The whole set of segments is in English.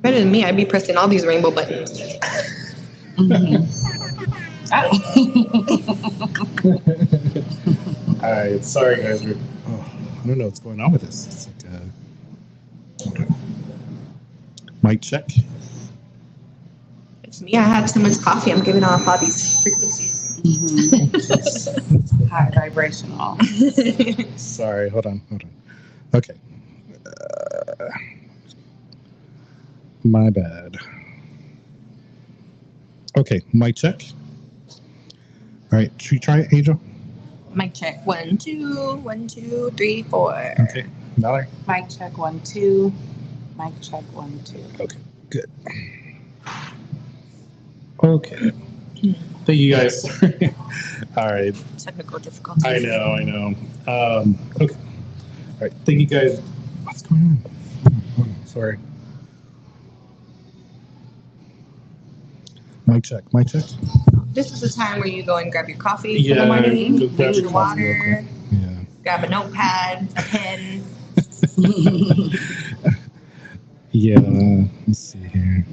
Better than me, I'd be pressing all these rainbow buttons. Mm-hmm. All right, sorry guys. I don't know what's going on with this. It's like mic check. It's me. I had too much coffee. I'm giving off all these frequencies. Mm-hmm. High vibrational. Sorry, hold on. Okay. My bad. Okay, mic check. All right, should we try it, Angel? Mic check. 1, 2, 1, 2, 3, 4. Okay, Valerie. Mic check 1, 2. Mic check 1, 2. Okay, good. Okay. Thank you guys. All right. Technical difficulties. I know. Okay. All right. Thank you guys. What's going on? Hold on. Sorry. Mic check. This is the time where you go and grab your coffee Yeah, in the morning, go grab drink your your coffee real water, quick. Yeah. grab a notepad, a pen. Yeah. Let's see here.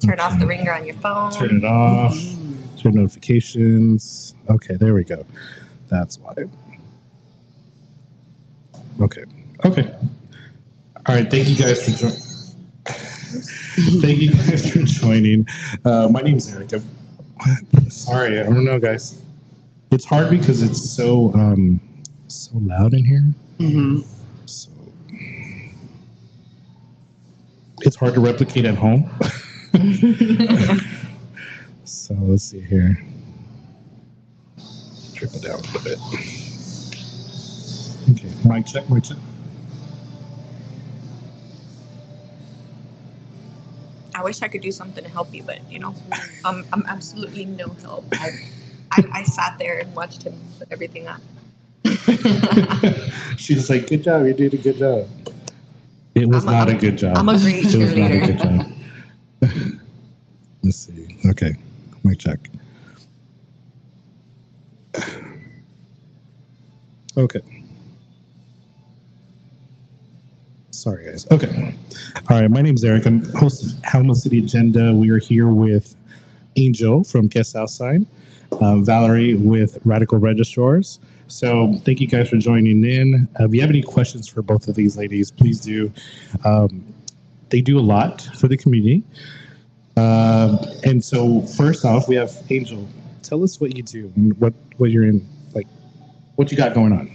Turn off the ringer on your phone. Turn it off. Turn notifications. Okay, there we go. That's why. Okay. All right. Thank you guys for joining. My name's Eric. Sorry, I don't know, guys. It's hard because it's so loud in here. Mm-hmm. So it's hard to replicate at home. So let's see here. Trickle down a little bit. Okay, mic check. I wish I could do something to help you, but I'm absolutely no help. I sat there and watched him put everything up. She's like, "Good job, you did a good job." It was not a good job. I'm a great It was not a cheerleader. good job. Let's see. Okay, mic check. Okay. Sorry, guys. Okay. All right. My name is Eric. I'm host of Helena City Agenda. We are here with Angel from Southside, Valerie with Radical Registrars. So thank you guys for joining in. If you have any questions for both of these ladies, please do. They do a lot for the community. And so first off, we have Angel. Tell us what you do and what you're in, like what you got going on.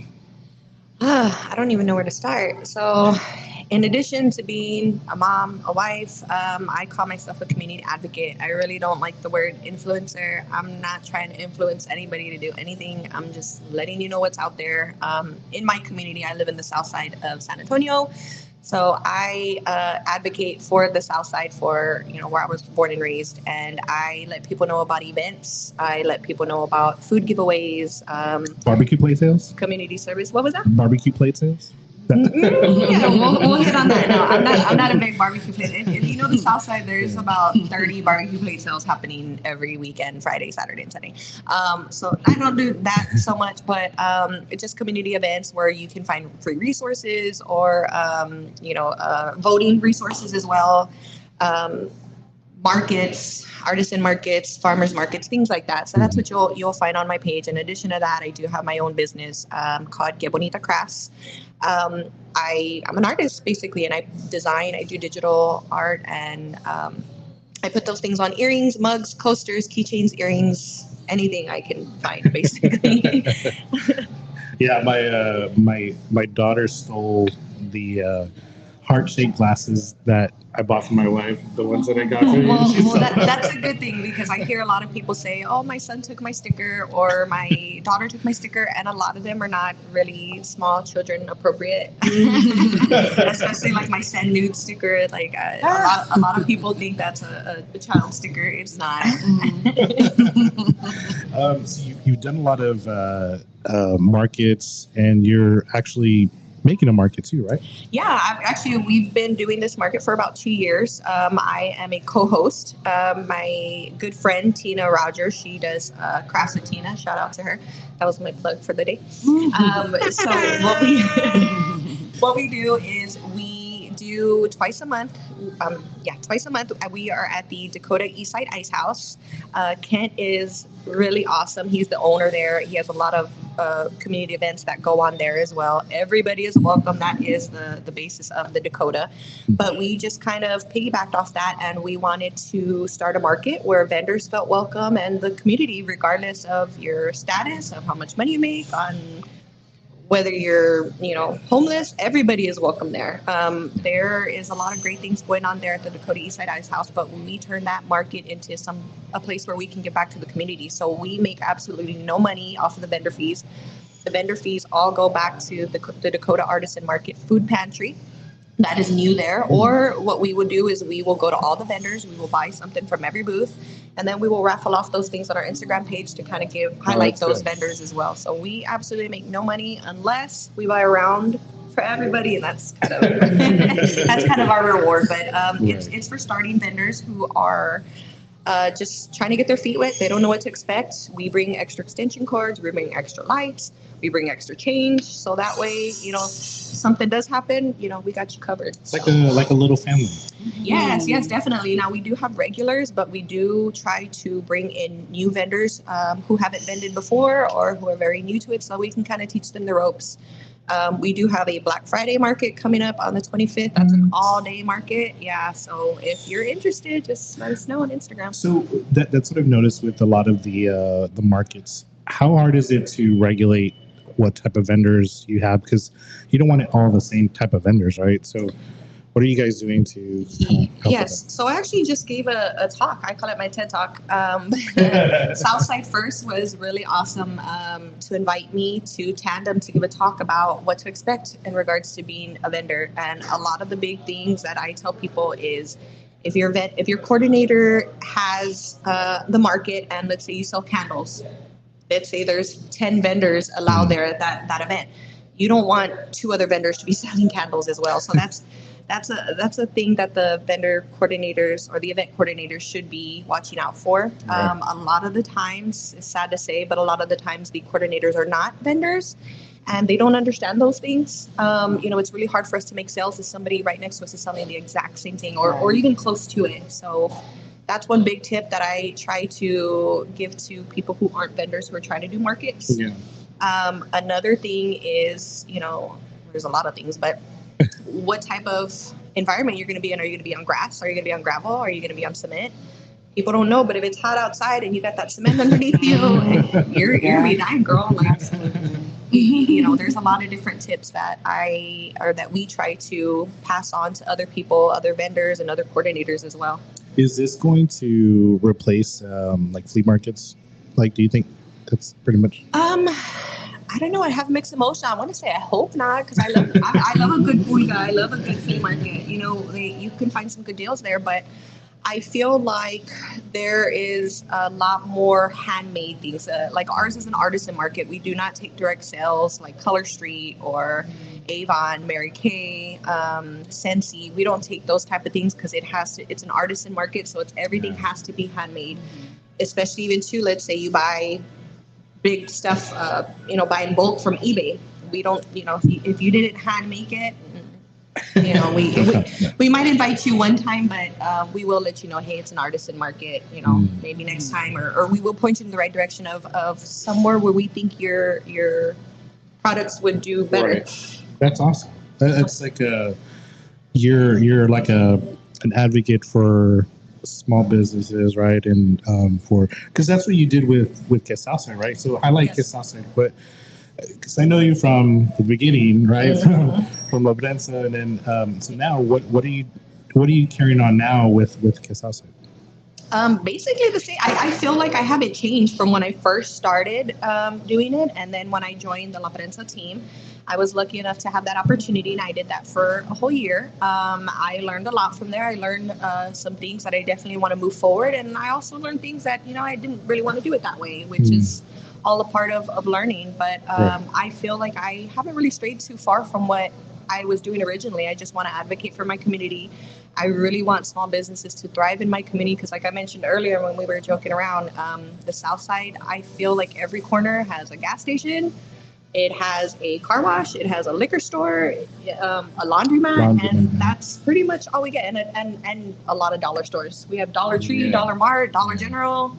I don't even know where to start. So, in addition to being a mom, a wife, I call myself a community advocate. I really don't like the word influencer. I'm not trying to influence anybody to do anything. I'm just letting you know what's out there. In my community, I live in the south side of San Antonio. So I advocate for the South Side, for where I was born and raised, and I let people know about events. I let people know about food giveaways, Barbecue plate sales? community service. What was that? Barbecue plate sales? Yeah, we'll hit on that. No, I'm not a big barbecue plate. If you know the South Side, there's about 30 barbecue plate sales happening every weekend, Friday, Saturday, and Sunday. So I don't do that so much, but it's just community events where you can find free resources or voting resources as well. Markets, artisan markets, farmers markets, things like that. So that's what you'll find on my page. In addition to that, I do have my own business called Que Bonita Crafts. I'm an artist basically, and I design, I do digital art, and I put those things on earrings, mugs, coasters, keychains, earrings, anything I can find basically. Yeah, my daughter stole the heart-shaped glasses that I bought for my wife, the ones that I got for you. Well, that's a good thing, because I hear a lot of people say, oh, my son took my sticker or my daughter took my sticker, and a lot of them are not really small children appropriate. Especially like my send nude sticker. Like a lot of people think that's a child sticker. It's not. So you've done a lot of markets, and you're actually making a market too, right? Yeah, we've been doing this market for about 2 years. I am a co-host. My good friend Tina Rogers, she does Crafts with Tina. Shout out to her. That was my plug for the day. So what we do is we do do twice a month. Twice a month. We are at the Dakota Eastside Ice House. Kent is really awesome. He's the owner there. He has a lot of community events that go on there as well. Everybody is welcome. That is the basis of the Dakota. But we just kind of piggybacked off that, and we wanted to start a market where vendors felt welcome, and the community, regardless of your status, of how much money you make, on whether you're, homeless, everybody is welcome there. There is a lot of great things going on there at the Dakota Eastside Ice House, but we turn that market into a place where we can give back to the community. So we make absolutely no money off of the vendor fees. The vendor fees all go back to the Dakota Artisan Market Food Pantry. That is new there. Or what we would do is we will go to all the vendors, we will buy something from every booth, and then we will raffle off those things on our Instagram page to kind of highlight those vendors as well. So we absolutely make no money unless we buy a round for everybody, and that's kind of that's kind of our reward. But it's for starting vendors who are just trying to get their feet wet. They don't know what to expect. We bring extra extension cords, we bring extra lights, we bring extra change, so that way, something does happen, we got you covered. It's like a little family. Yes, definitely. Now we do have regulars, but we do try to bring in new vendors who haven't vended before or who are very new to it, so we can kind of teach them the ropes. We do have a Black Friday market coming up on the 25th. That's an all-day market. Yeah, so if you're interested, just let us know on Instagram. So that's what I've noticed with a lot of the markets. How hard is it to regulate what type of vendors you have? Because you don't want it all the same type of vendors, right? So what are you guys doing to help Yes, so I actually just gave a talk. I call it my TED Talk. Southside First was really awesome to invite me to Tandem to give a talk about what to expect in regards to being a vendor. And a lot of the big things that I tell people is if your coordinator has the market, and let's say you sell candles, let's say there's 10 vendors allowed there at that event, you don't want 2 other vendors to be selling candles as well. So that's a thing that the vendor coordinators or the event coordinators should be watching out for. Right. A lot of the times, it's sad to say, but a lot of the times the coordinators are not vendors and they don't understand those things. It's really hard for us to make sales if somebody right next to us is selling the exact same thing or even close to it. So that's one big tip that I try to give to people who aren't vendors who are trying to do markets. Yeah. Another thing is, there's a lot of things, but what type of environment you're going to be in. Are you going to be on grass? Are you going to be on gravel? Are you going to be on cement? People don't know, but if it's hot outside and you got that cement underneath you, you're going to be dying, girl. There's a lot of different tips that we try to pass on to other people, other vendors, and other coordinators as well. Is this going to replace like flea markets? Like, do you think that's pretty much? I don't know. I have mixed emotion. I want to say I hope not, because I love a good pulga. I love a good flea market. You can find some good deals there, but I feel like there is a lot more handmade things. Like ours is an artisan market. We do not take direct sales like Color Street or Avon, Mary Kay, Scentsy. We don't take those type of things because it's an artisan market, so everything has to be handmade. Especially even too, let's say you buy big stuff, buy in bulk from eBay. We don't, if you didn't hand make it, we might invite you one time, but we will let you know, hey, it's an artisan market, maybe next time, or we will point you in the right direction of somewhere where we think your products would do better. Right. That's awesome. That's like you're like an advocate for small businesses, right? And because that's what you did with Southside, right? So I like Southside, but because I know you from the beginning, right? From La Prensa, and then so now what are you carrying on now with Southside? Basically the same. I feel like I haven't changed from when I first started doing it, and then when I joined the La Prensa team. I was lucky enough to have that opportunity, and I did that for a whole year. I learned a lot from there. I learned some things that I definitely want to move forward, and I also learned things that I didn't really want to do it that way, which is all a part of learning. But I feel like I haven't really strayed too far from what I was doing originally. I just want to advocate for my community. I really want small businesses to thrive in my community because, like I mentioned earlier when we were joking around, the South Side, I feel like every corner has a gas station, It has a car wash. It has a liquor store, a laundromat, and that's pretty much all we get. And a lot of dollar stores. We have Dollar Tree, Dollar Mart, Dollar General.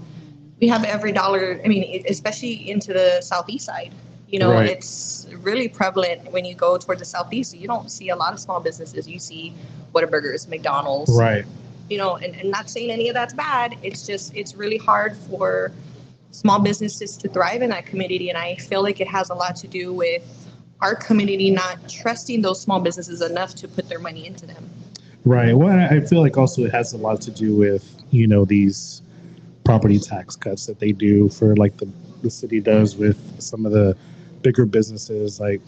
We have every dollar. I mean, especially into the southeast side. You know, it's really prevalent when you go toward the southeast. You don't see a lot of small businesses. You see Whataburgers, McDonald's. Right. You know, and not saying any of that's bad. It's just, it's really hard for small businesses to thrive in that community. And I feel like it has a lot to do with our community not trusting those small businesses enough to put their money into them. Right. Well, I feel like also it has a lot to do with, you know, these property tax cuts that they do for like the city does with some of the bigger businesses. Like,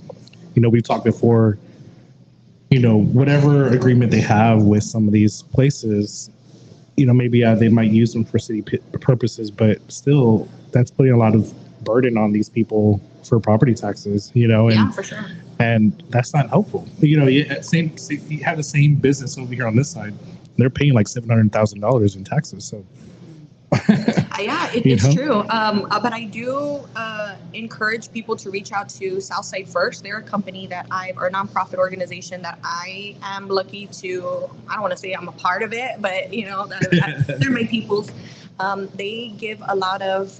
you know, we've talked before, you know, whatever agreement they have with some of these places, you know, maybe they might use them for city purposes, but still that's putting a lot of burden on these people for property taxes, you know, and, yeah, for sure. And that's not helpful. You know, you have the same business over here on this side. They're paying like $700,000 in taxes. So yeah, it's true. But I do encourage people to reach out to Southside First. They're a company that or a nonprofit organization that I am lucky to, I don't want to say I'm a part of it, but you know, they're my peoples. They give a lot of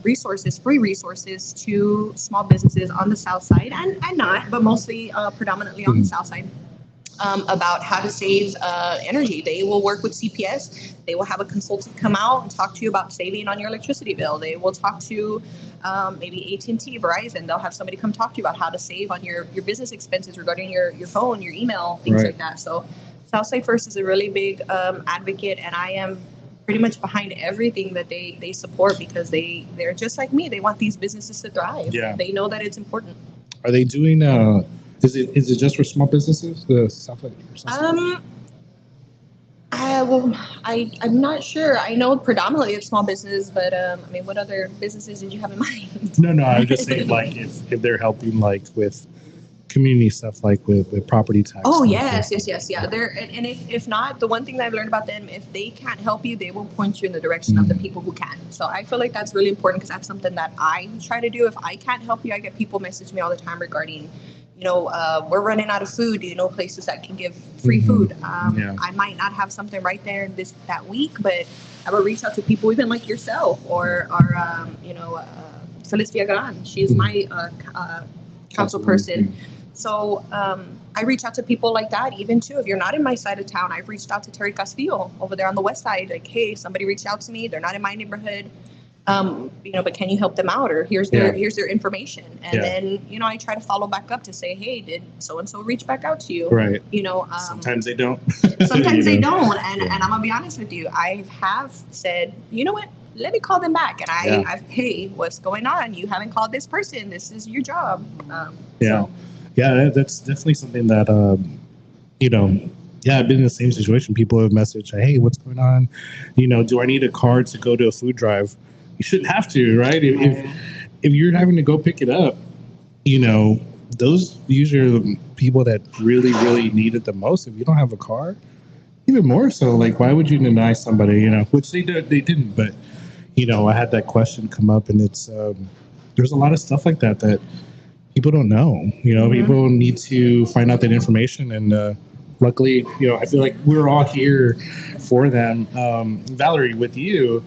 resources, free resources to small businesses on the South Side and not, but mostly predominantly on the South Side. About how to save energy. They will work with CPS. They will have a consultant come out and talk to you about saving on your electricity bill. They will talk to maybe AT&T, Verizon. They'll have somebody come talk to you about how to save on your business expenses regarding your phone, your email, things like that. So Southside First is a really big advocate, and I am pretty much behind everything that they support because they're just like me. They want these businesses to thrive. Yeah. They know that it's important. Are they doing Is it just for small businesses? The Southside? I'm not sure. I know predominantly it's small business, but I mean, what other businesses did you have in mind? No, I'm just saying like if they're helping like with community stuff, like with property tax. Oh yes, yeah. And if not, the one thing that I've learned about them, if they can't help you, they will point you in the direction of the people who can. So I feel like that's really important because that's something that I try to do. If I can't help you, I get people message me all the time regarding, you know, we're running out of food. Do you know places that can give free food? I might not have something right there that week, but I will reach out to people even like yourself or Celestia Gran. She's my council person. So I reach out to people like that even too. If you're not in my side of town, I've reached out to Terry Castillo over there on the west side. Like, hey, somebody reached out to me. They're not in my neighborhood. But can you help them out? Or here's their information. And then, you know, I try to follow back up to say, hey, did so-and-so reach back out to you? Right. You know, sometimes they don't. Sometimes they don't. And I'm going to be honest with you. I have said, you know what? Let me call them back. And hey, what's going on? You haven't called this person. This is your job. Yeah, that's definitely something that, I've been in the same situation. People have messaged, hey, what's going on? You know, do I need a card to go to a food drive? You shouldn't have to, right? If you're having to go pick it up, you know, those usually are the people that really, really need it the most. If you don't have a car, even more so, like, why would you deny somebody, you know, which they didn't. But, you know, I had that question come up, and it's there's a lot of stuff like that people don't know. You know, people need to find out that information, and luckily, you know, I feel like we're all here for them. Valerie, with you,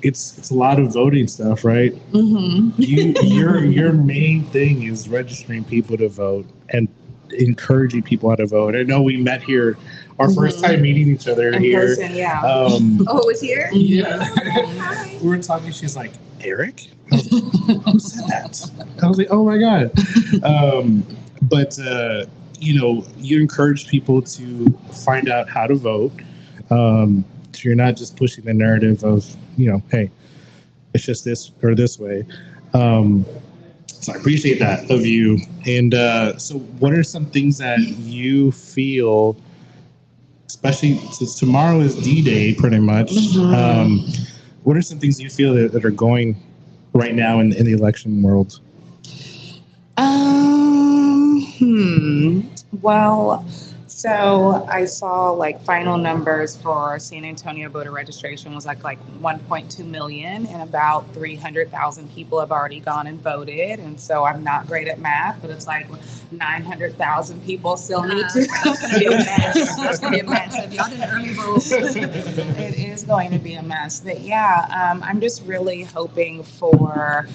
it's a lot of voting stuff, right? Your main thing is registering people to vote and encouraging people how to vote. I know we met here, our first time meeting each other in here. Person, it was here? Yeah. We were talking, she's like, Eric? Who said that? I was like, oh my God. You know, you encourage people to find out how to vote. So you're not just pushing the narrative of, you know, hey, it's just this or this way. So I appreciate that of you. And so what are some things that you feel, especially since tomorrow is D-Day pretty much, what are some things you feel that are going right now in the election world? Well, so So I saw like final numbers for San Antonio voter registration was like 1.2 million, and about 300,000 people have already gone and voted. And so I'm not great at math, but it's like 900,000 people still need to. That's gonna be a mess. That's gonna be a mess. If y'all didn't early vote, It is going to be a mess. But yeah, I'm just really hoping for,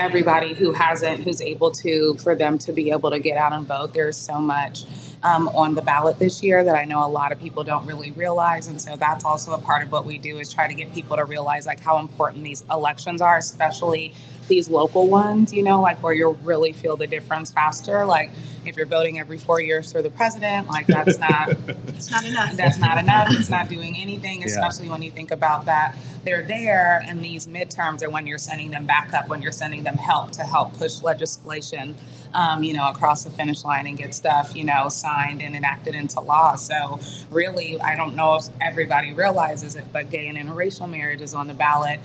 everybody who's able to, for them to be able to get out and vote. There's so much on the ballot this year that I know a lot of people don't really realize. And so that's also a part of what we do, is try to get people to realize like how important these elections are, especially these local ones, like where you'll really feel the difference faster. Like if you're voting every 4 years for the president, like that's not, it's not enough. That's not enough. It's not doing anything, especially when you think about that. They're there, and these midterms are when you're sending them back up, when you're sending them help to help push legislation, across the finish line and get stuff, signed and enacted into law. So really, I don't know if everybody realizes it, but gay and interracial marriage is on the ballot.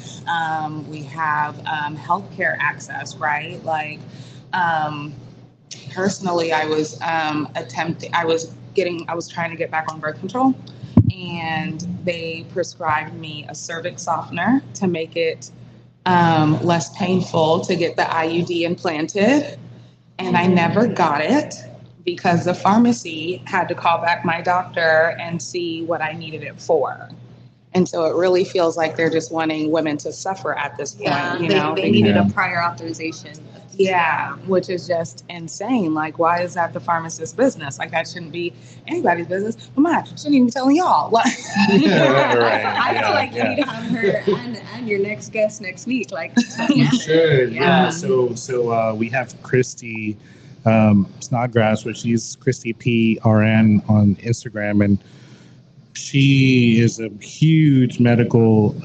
We have healthcare access, right? Like, personally, I was trying to get back on birth control, and they prescribed me a cervix softener to make it less painful to get the IUD implanted. And I never got it because the pharmacy had to call back my doctor and see what I needed it for. And so it really feels like they're just wanting women to suffer at this point. Yeah, they needed a prior authorization. Yeah, which is just insane. Like, why is that the pharmacist's business? Like, that shouldn't be anybody's business. But mine shouldn't even be telling y'all. Like, I feel like you need to have her and your next guest next week. Like, you should. Yeah. So we have Christy Snodgrass, which she's Christy PRN on Instagram, and she is a huge medical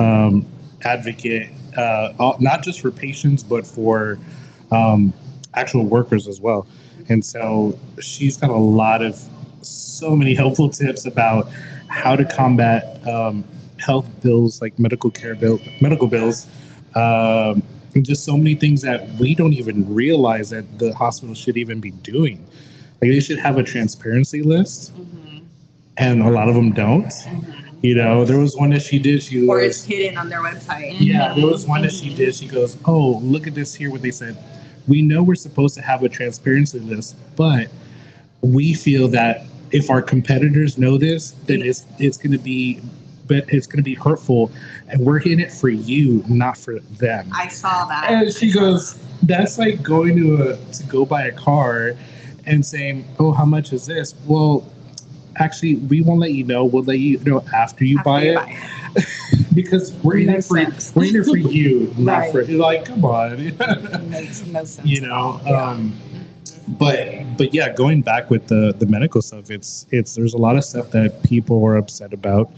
advocate, not just for patients, but for actual workers as well. And so she's got so many helpful tips about how to combat health bills, like medical bills, and just so many things that we don't even realize that the hospital should even be doing. Like, they should have a transparency list. And a lot of them don't. There was one that she did. Or it's hidden on their website. Yeah, there was one that she did. She goes, "Oh, look at this here, what they said. We know we're supposed to have a transparency list, but we feel that if our competitors know this, then it's going to be hurtful, and we're in it for you, not for them." I saw that. And she goes, "That's like going to go buy a car and saying, 'Oh, how much is this?' Well, actually, we won't let you know. We'll let you know after you buy it. Because we're in it for you, not for like. Come on, it makes no sense. But yeah, going back with the medical stuff, it's there's a lot of stuff that people are upset about.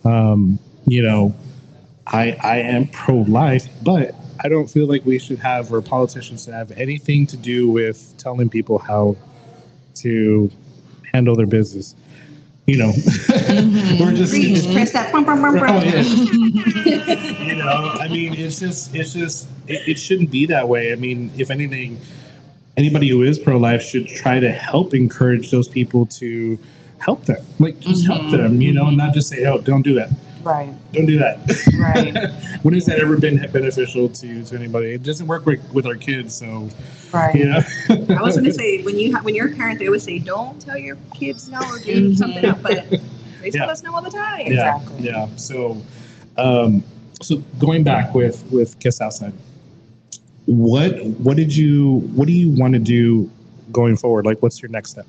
I am pro-life, but I don't feel like we should have, or politicians should have, anything to do with telling people how to handle their business. We're just press that. I mean, it shouldn't be that way. I mean, if anything, anybody who is pro-life should try to help encourage those people to help them. Like, just help them, not just say, "Oh, don't do that." Right. Don't do that. Right. When has that ever been beneficial to anybody? It doesn't work with our kids, so. Right. I was going to say, when you're a parent, they always say, "Don't tell your kids no or give something up," but they tell us no all the time. Yeah. Exactly. Yeah. So, going back with Kiss Southside, what do you want to do going forward? Like, what's your next step?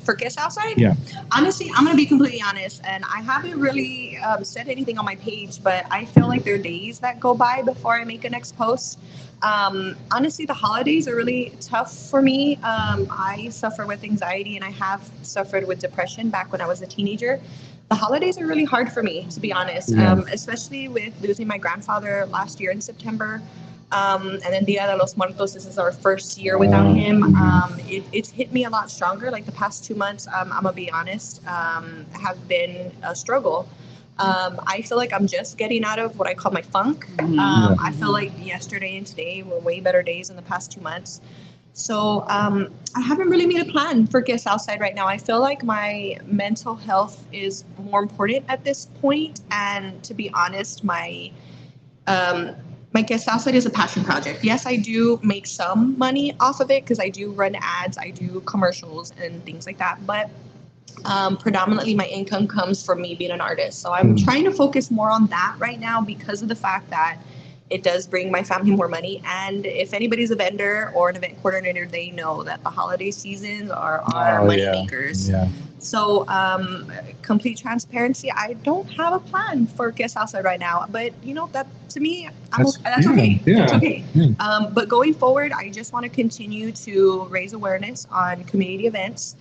For Kiss Southside? Yeah. Honestly, I'm going to be completely honest, and I haven't really said anything on my page, but I feel like there are days that go by before I make a next post. Honestly, the holidays are really tough for me. I suffer with anxiety, and I have suffered with depression back when I was a teenager. The holidays are really hard for me, to be honest, especially with losing my grandfather last year in September. And then Dia de los Muertos, this is our first year without him. It's hit me a lot stronger. Like, the past 2 months, I'm gonna be honest, have been a struggle. I feel like I'm just getting out of what I call my funk. I feel like yesterday and today were way better days in the past 2 months. So I haven't really made a plan for Get Southside right now. I feel like my mental health is more important at this point. And to be honest, my Get Southside is a passion project. Yes, I do make some money off of it because I do run ads, I do commercials and things like that. But predominantly my income comes from me being an artist. So I'm trying to focus more on that right now because of the fact that it does bring my family more money. And if anybody's a vendor or an event coordinator, they know that the holiday seasons are money makers. Yeah. So complete transparency, I don't have a plan for Guest Outside right now. But, that to me, that's okay. Yeah. That's okay. But going forward, I just want to continue to raise awareness on community events.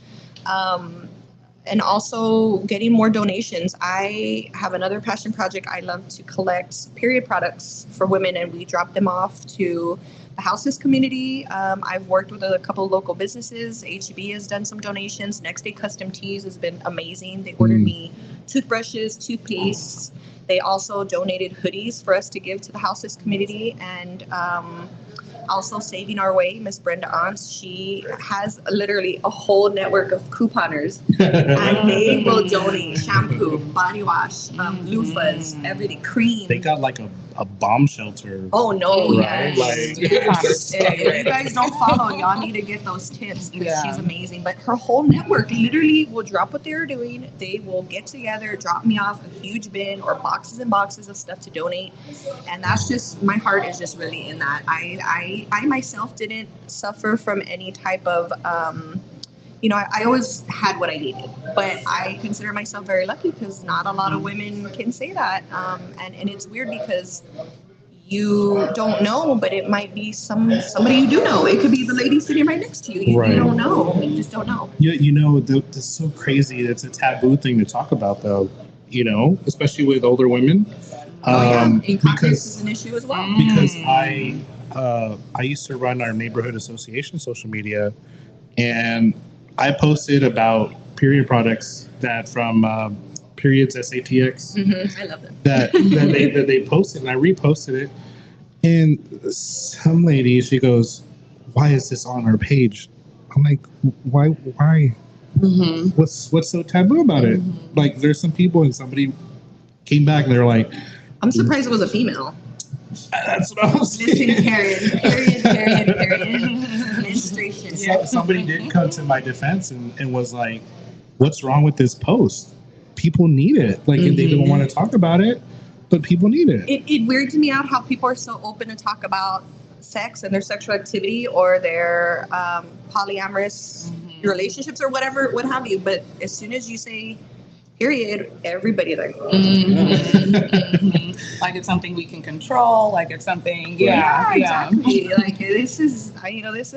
And also getting more donations. I have another passion project. I love to collect period products for women, and we drop them off to the houseless community. I've worked with a couple of local businesses. HEB has done some donations. Next Day Custom Teas has been amazing. They ordered me toothbrushes, toothpastes. They also donated hoodies for us to give to the houseless community. And also Saving Our Way, Miss Brenda Aunts, she has literally a whole network of couponers, and they will donate shampoo, body wash, loofahs, everything, cream. They got like a bomb shelter. Oh no! Right? Yes. Yes. If you guys don't follow, y'all need to get those tips because she's amazing. But her whole network literally will drop what they're doing. They will get together, drop me off a huge bin or boxes and boxes of stuff to donate, and that's just, my heart is just really in that. I myself didn't suffer from any type of I always had what I needed, but I consider myself very lucky because not a lot of women can say that. And it's weird because you don't know, but it might be somebody you do know. It could be the lady sitting right next to you. You don't know. You just don't know. That's so crazy. That's a taboo thing to talk about, though. Especially with older women. Incontinence is an issue as well. Because I used to run our neighborhood association social media, and I posted about period products that from Periods SATX. I love them. That they posted, and I reposted it. And some lady, she goes, "Why is this on our page?" I'm like, "Why? What's so taboo about it?" Like, there's some people, and somebody came back and they're like, "I'm surprised it was a female." That's what I was saying. Period. Menstruation. Somebody did come to my defense and was like, "What's wrong with this post? People need it. Like, they don't want to talk about it, but people need it." It weirds me out how people are so open to talk about sex and their sexual activity or their polyamorous relationships or whatever, what have you. But as soon as you say period, everybody like, like it's something we can control, like it's something exactly. Like this is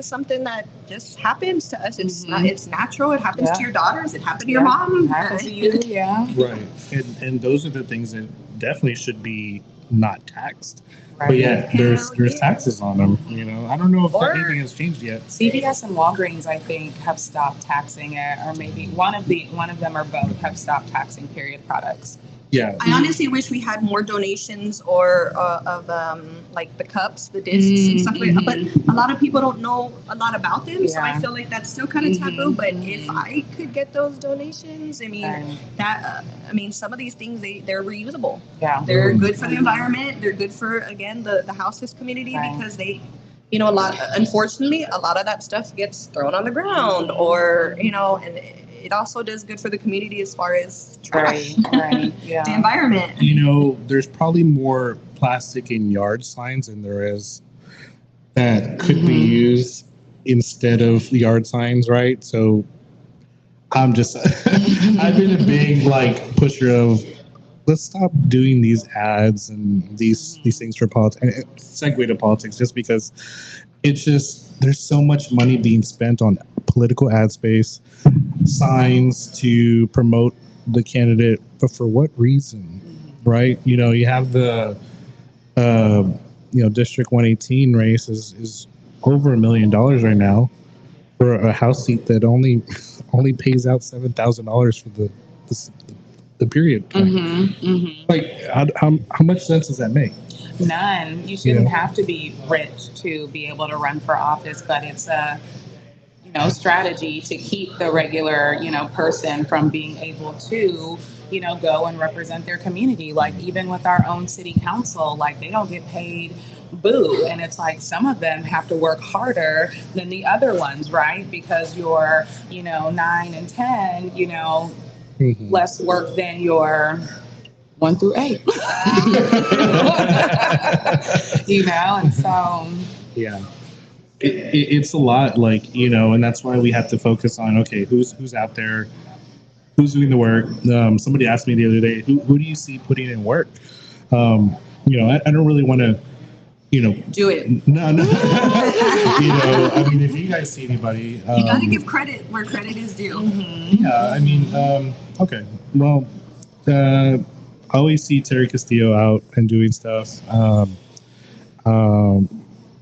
something that just happens to us. It's not, it's natural. It happens to your daughters, it happened to your mom, it happens to you. Right. And those are the things that definitely should be not taxed. Right. But yeah, there's taxes on them. I don't know if anything has changed yet. CVS and Walgreens, I think, have stopped taxing it, or maybe one of them or both have stopped taxing period products. Yeah. I honestly wish we had more donations or of like the cups, the discs and stuff like that. But a lot of people don't know a lot about them, so I feel like that's still kind of taboo. But if I could get those donations, I mean, some of these things they're reusable. Yeah. They're good for the environment. They're good for, again, the houseless community because they, unfortunately, a lot of that stuff gets thrown on the ground or, and it also does good for the community as far as trash, the environment. There's probably more plastic in yard signs than there is that could be used instead of yard signs, right? So I've been a big pusher of, let's stop doing these ads and these things for politics, and segue to politics, just because it's just, there's so much money being spent on political ad space, signs to promote the candidate, but for what reason, right? You have the District 118 race is over $1 million right now for a House seat that only pays out $7,000 for the period. Like, how much sense does that make? None. You shouldn't have to be rich to be able to run for office, but it's a strategy to keep the regular, person from being able to, go and represent their community. Like even with our own city council, like they don't get paid boo. And it's like some of them have to work harder than the other ones, right? Because you're, 9 and 10, less work than your 1 through 8. And so. Yeah. It's a lot, like, and that's why we have to focus on, okay, who's out there, who's doing the work. Somebody asked me the other day, who do you see putting in work? I don't really want to, do it. No. I mean, if you guys see anybody, you got to give credit where credit is due. Yeah, I mean, okay, well, I always see Terry Castillo out and doing stuff.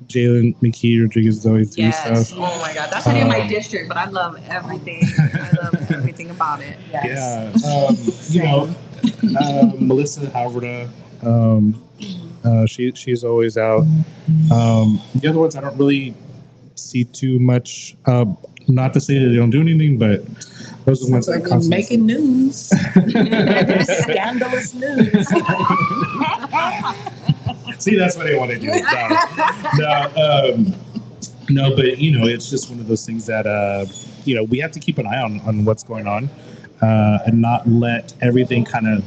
Jalen McKee Rodriguez is always doing stuff. Oh my God, that's not in my district, but I love everything. I love everything about it. Yes. Yeah. Melissa Halverda, she's always out. The other ones I don't really see too much. Not to say that they don't do anything, but those are the ones that are making news. Scandalous news. See, that's what I want to do. No, but it's just one of those things that we have to keep an eye on what's going on, and not let everything kind of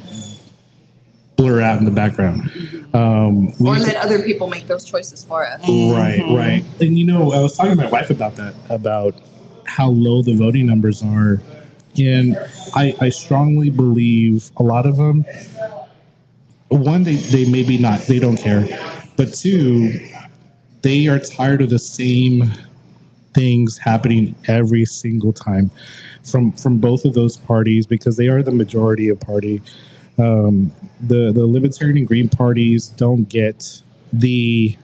blur out in the background. Or let other people make those choices for us. Right. And I was talking to my wife about that, about how low the voting numbers are, and I strongly believe a lot of them. One, they maybe not, they don't care. But two, they are tired of the same things happening every single time from both of those parties, because they are the majority of party. The Libertarian and Green parties don't get the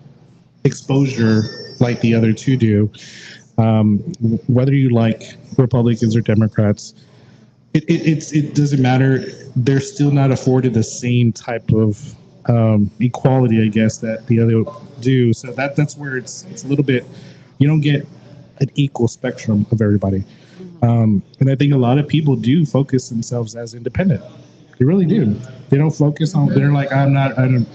exposure like the other two do. Whether you like Republicans or Democrats, it doesn't matter. They're still not afforded the same type of equality, I guess, that the other do. So that's where it's a little bit, you don't get an equal spectrum of everybody. And I think a lot of people do focus themselves as independent. They really do. They don't focus on, they're like, I don't.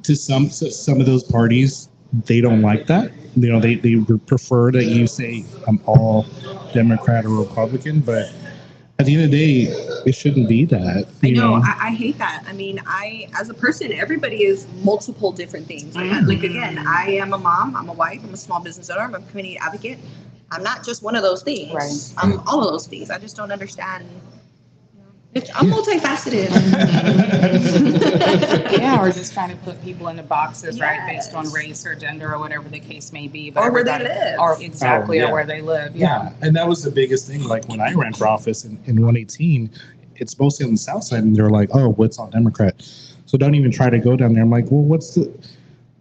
To some of those parties, they don't like that. They prefer that you say I'm all Democrat or Republican, but at the end of the day, it shouldn't be that. I hate that. I mean, as a person, everybody is multiple different things. Like again, I am a mom, I'm a wife, I'm a small business owner, I'm a community advocate. I'm not just one of those things. Right. I'm all of those things. I just don't understand. I'm multifaceted. Yeah, or just trying to put people into boxes, right, based on race or gender or whatever the case may be. But or where they live. Or exactly, or where they live. Yeah, and that was the biggest thing. Like when I ran for office in 118, it's mostly on the Southside, and they're like, oh, it's all Democrat. So don't even try to go down there. I'm like, well,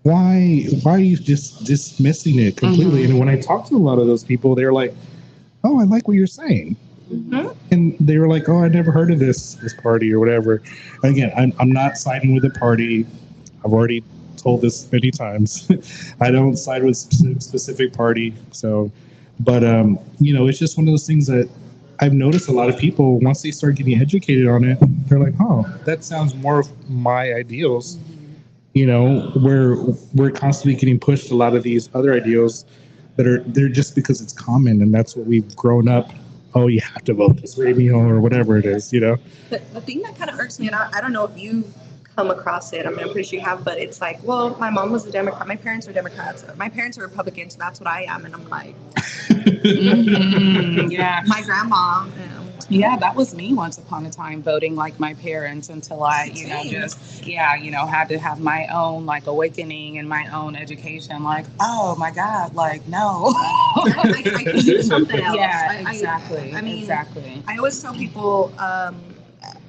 why are you just dismissing it completely? And when I talk to a lot of those people, they're like, oh, I like what you're saying. And they were like, oh, I never heard of this party or whatever. Again, I'm not siding with a party. I've already told this many times. I don't side with specific party. So, but it's just one of those things that I've noticed a lot of people, once they start getting educated on it, they're like, oh, that sounds more of my ideals. We're constantly getting pushed a lot of these other ideals they're just because it's common, and that's what we've grown up. Oh, you have to vote this way, or whatever it is, The thing that kind of irks me, and I don't know if you've come across it, I'm pretty sure you have, but it's like, well, my mom was a Democrat, my parents were Democrats, my parents are Republicans, so that's what I am, and I'm like, yeah. My grandma, Yeah, that was me once upon a time, voting like my parents until I, had to have my own like awakening and my own education. Like, oh my God, like, no. I can do something else. Yeah, exactly. Exactly. I always tell people,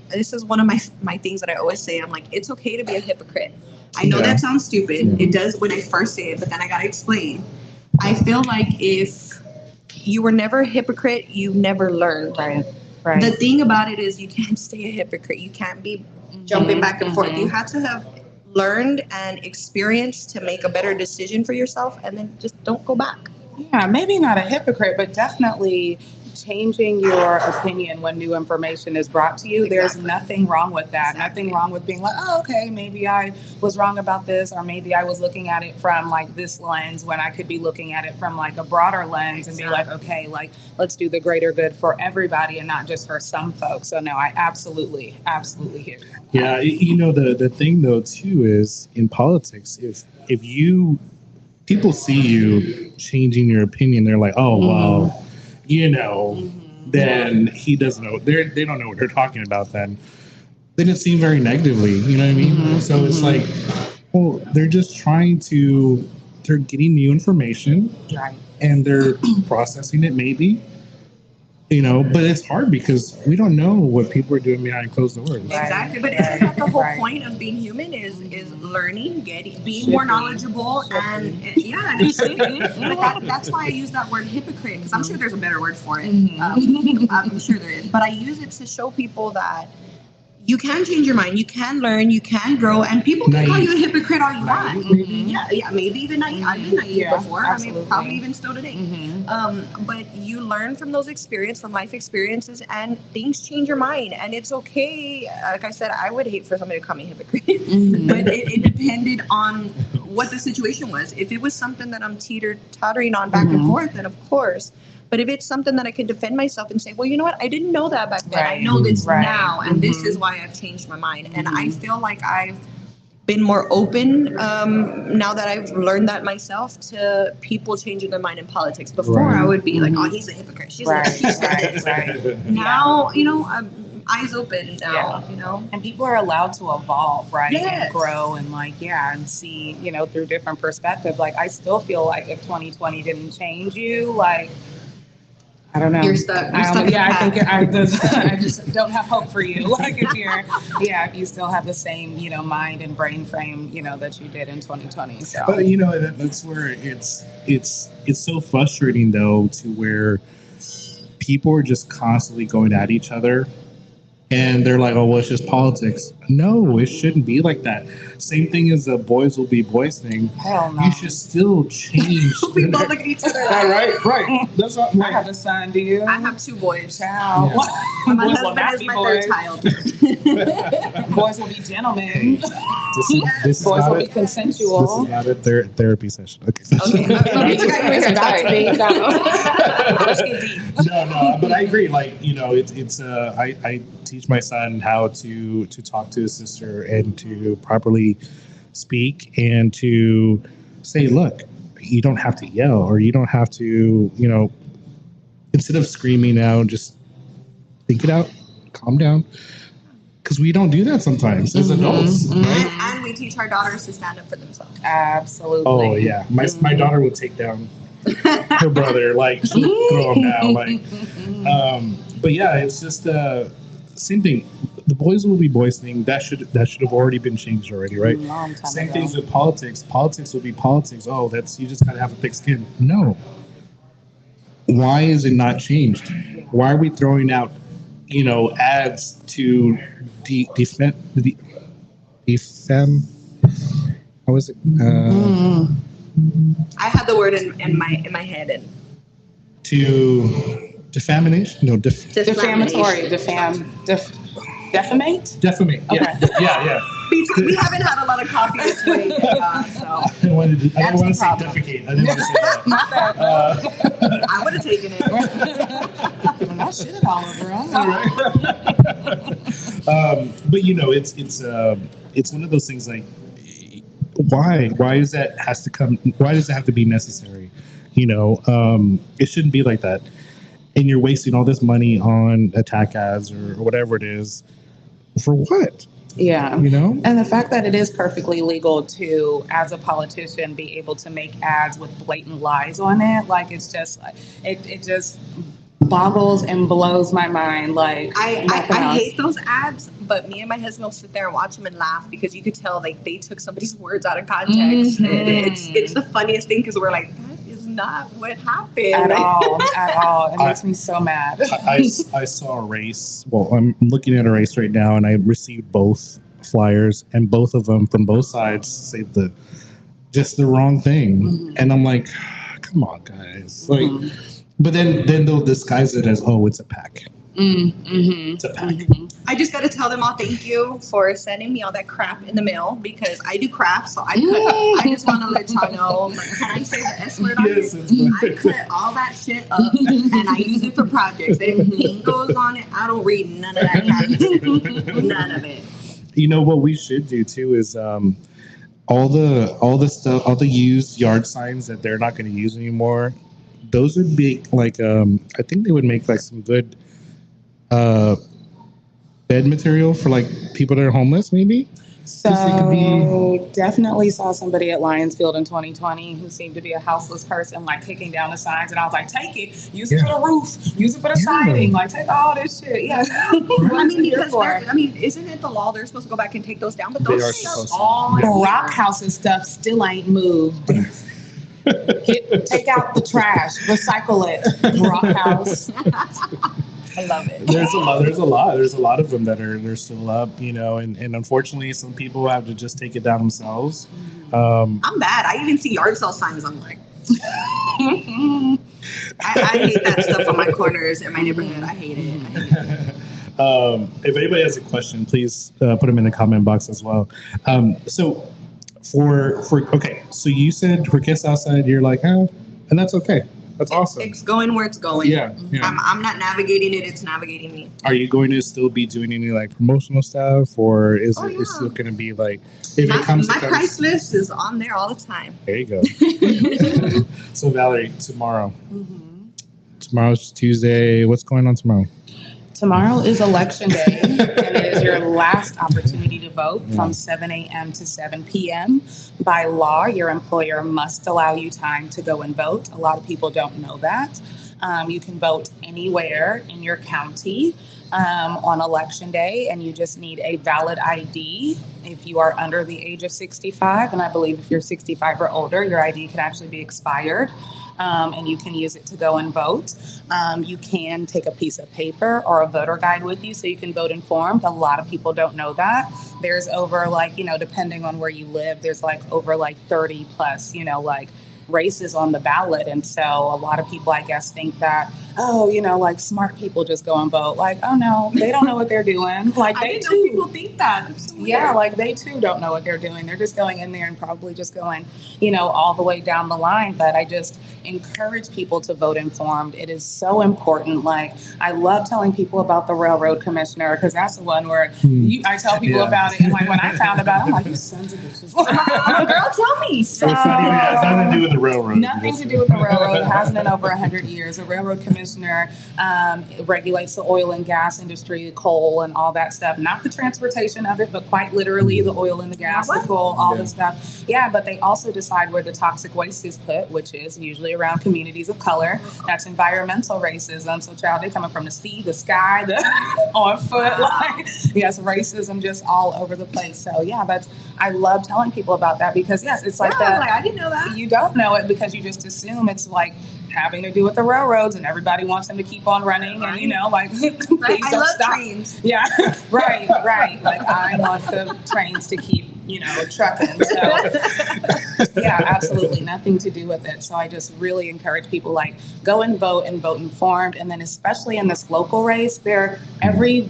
this is one of my things that I always say. I'm like, it's okay to be a hypocrite. I know that sounds stupid. It does when I first say it, but then I got to explain. I feel like if you were never a hypocrite, you never learned. Right. Right. The thing about it is you can't stay a hypocrite. You can't be jumping back and forth. You have to have learned and experienced to make a better decision for yourself, and then just don't go back. Yeah, maybe not a hypocrite, but definitely changing your opinion when new information is brought to you. There's nothing wrong with that. Nothing wrong with being like, oh, okay, maybe I was wrong about this, or maybe I was looking at it from like this lens when I could be looking at it from like a broader lens and be like, okay, like let's do the greater good for everybody and not just for some folks. So no, I absolutely hear you. Yeah, the thing though too is in politics, if you people see you changing your opinion, they're like, oh well, then he doesn't know. They don't know what they're talking about. Then it seems very negatively. You know what I mean? So it's like, well, they're just they're getting new information, Right. and they're processing it maybe. But it's hard because we don't know what people are doing behind closed doors. Exactly, but isn't that the whole point of being human is learning, being more knowledgeable, and that's why I use that word hypocrite, because I'm sure there's a better word for it. I'm sure there is, but I use it to show people that you can change your mind, you can learn, you can grow, and people can call you a hypocrite all you want. Yeah, maybe even naive. I've been naive before. Absolutely. I mean, probably even still today. But you learn from those experiences, from life experiences, and things change your mind. And it's okay. Like I said, I would hate for somebody to call me a hypocrite, but it depended on what the situation was. If it was something that I'm teeter-tottering on back and forth, then of course. But if it's something that I can defend myself and say, well, you know what? I didn't know that back then. I know this now, and this is why I've changed my mind. And I feel like I've been more open now that I've learned that myself to people changing their mind in politics. Before, I would be like, oh, he's a hypocrite. She's right. Now, I'm eyes open now, And people are allowed to evolve, right? Yes. And grow and and see, through different perspectives. Like, I still feel like if 2020 didn't change you, I don't know. You're stuck. I think I just don't have hope for you. Like if you still have the same, mind and brain frame, that you did in 2020. So. But that's where it's so frustrating though, to where people are just constantly going at each other. And they're like, oh, well, it's just politics. No, it shouldn't be like that. Same thing as the boys will be boys thing. Hell no. You should still change. We both look at each other. Right. That's not I have a son, do you? I have 2 boys. Child. Yeah. My husband is my 3rd child. Boys will be gentlemen. This boys will be consensual. This is not a therapy session. Okay. No, but I agree. I teach my son how to talk to his sister and to properly speak and to say, look, you don't have to yell, or you don't have to, instead of screaming out, just think it out, calm down. Because we don't do that sometimes as adults. Right? And we teach our daughters to stand up for themselves. Absolutely. Oh, yeah. My daughter will take down her brother, she'll throw him down. But yeah, it's just same thing. The boys will be boys thing. That should have already been changed already, right? Same things with politics. Politics will be politics. Oh, you just gotta have a thick skin. No. Why is it not changed? Why are we throwing out, ads to defend? How is it? I had the word in my head and to defamation? No, defamatory. Defamate? Defamate. Yeah. Okay. Yeah. We haven't had a lot of coffee this week, so. I didn't want to say defecate. I didn't want to say that. I would have taken it. I should have all over. But it's one of those things like, why does that have to be necessary? It shouldn't be like that. And you're wasting all this money on attack ads or whatever it is. For what? Yeah. And the fact that it is perfectly legal to, as a politician, be able to make ads with blatant lies on it, it's just, it just boggles and blows my mind. I hate those ads, but me and my husband will sit there and watch them and laugh, because you could tell they took somebody's words out of context. It's the funniest thing, because we're like, that is not what happened. At all. It makes me so mad. I saw a race. Well, I'm looking at a race right now, and I received both flyers, and both of them from both sides say just the wrong thing. Mm-hmm. And I'm like, come on, guys. Like, but then they'll disguise it as, oh, it's a pack. Mm-hmm. It's a pack. Mm-hmm. I just got to tell them all thank you for sending me all that crap in the mail, because I do crap, so I just want to let y'all know, like, can I say the S word on Yes, it? it's I cut all that shit up and I use it for projects. If ink goes on it, I don't read none of that crap. None of it. You know what we should do too is all the stuff, all the used yard signs that they're not going to use anymore. Those would be like I think they would make like some good bed material for like people that are homeless, maybe. So definitely saw somebody at Lionsfield in 2020 who seemed to be a houseless person, like kicking down the signs, and I was like, take it, use it for the roof, use it for the siding, like take all this shit. Yeah. I mean, because isn't it the law they're supposed to go back and take those down? But those things are all the rock houses stuff still ain't moved. Take out the trash, recycle it, rock house. I love it. There's a lot of them that they're still up, you know, and unfortunately some people have to just take it down themselves. I'm bad. I even see yard sale signs. I'm like, I hate that stuff on my corners in my neighborhood. I hate it. If anybody has a question, please put them in the comment box as well. So so you said for Kiss Outside, you're like, oh, and that's okay. That's awesome. It's going where it's going. Yeah. I'm not navigating it. It's navigating me. Are you going to still be doing any like promotional stuff, or is it still going to be like if it comes? My price list is on there all the time. There you go. So Valerie, tomorrow. Mm-hmm. Tomorrow's Tuesday. What's going on tomorrow? Tomorrow is election day, and it is your last opportunity to vote from 7 a.m. to 7 p.m. By law, your employer must allow you time to go and vote. A lot of people don't know that. You can vote anywhere in your county on election day, and you just need a valid ID if you are under the age of 65. And I believe if you're 65 or older, your ID can actually be expired. And you can use it to go and vote. You can take a piece of paper or a voter guide with you so you can vote informed. A lot of people don't know that. There's over depending on where you live, there's over 30 plus, races on the ballot. And so a lot of people, I guess, think that, smart people just go and vote. Oh no, they don't know what they're doing. They too. People think that. Yeah, they too don't know what they're doing. They're just going in there and probably just going, all the way down the line. But I just encourage people to vote informed. It is so important. I love telling people about the railroad commissioner, because that's the one where I tell people about it. And when I found about it, I'm like, you sons of bitches. Girl, tell me. So it's nothing to do with the railroad. Nothing to do with the railroad. It hasn't in over 100 years. The railroad commissioner regulates the oil and gas industry, coal and all that stuff. Not the transportation of it, but quite literally the oil and the gas, the coal, all the stuff. Yeah, but they also decide where the toxic waste is put, which is usually around communities of color. That's environmental racism. So child, they coming from the sea, the sky, on foot. Yes, racism just all over the place. So yeah, I love telling people about that, because yes, it's I didn't know that. You don't know it because you just assume it's having to do with the railroads, and everybody wants them to keep on running, and please I don't love stop. trains. Yeah, right. I want the trains to keep trucking. So yeah, absolutely nothing to do with it. So I just really encourage people go and vote informed. And then especially in this local race, every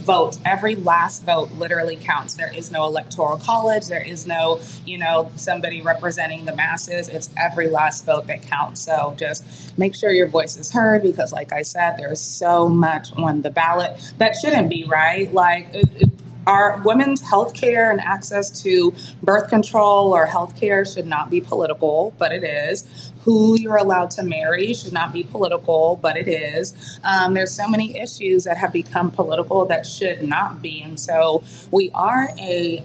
last vote literally counts. There is no electoral college. There is no, somebody representing the masses. It's every last vote that counts. So just make sure your voice is heard, because like I said, there's so much on the ballot that shouldn't be, right? Our women's health care and access to birth control or health care should not be political, but it is. Who you're allowed to marry should not be political, but it is. There's so many issues that have become political that should not be. And so we are a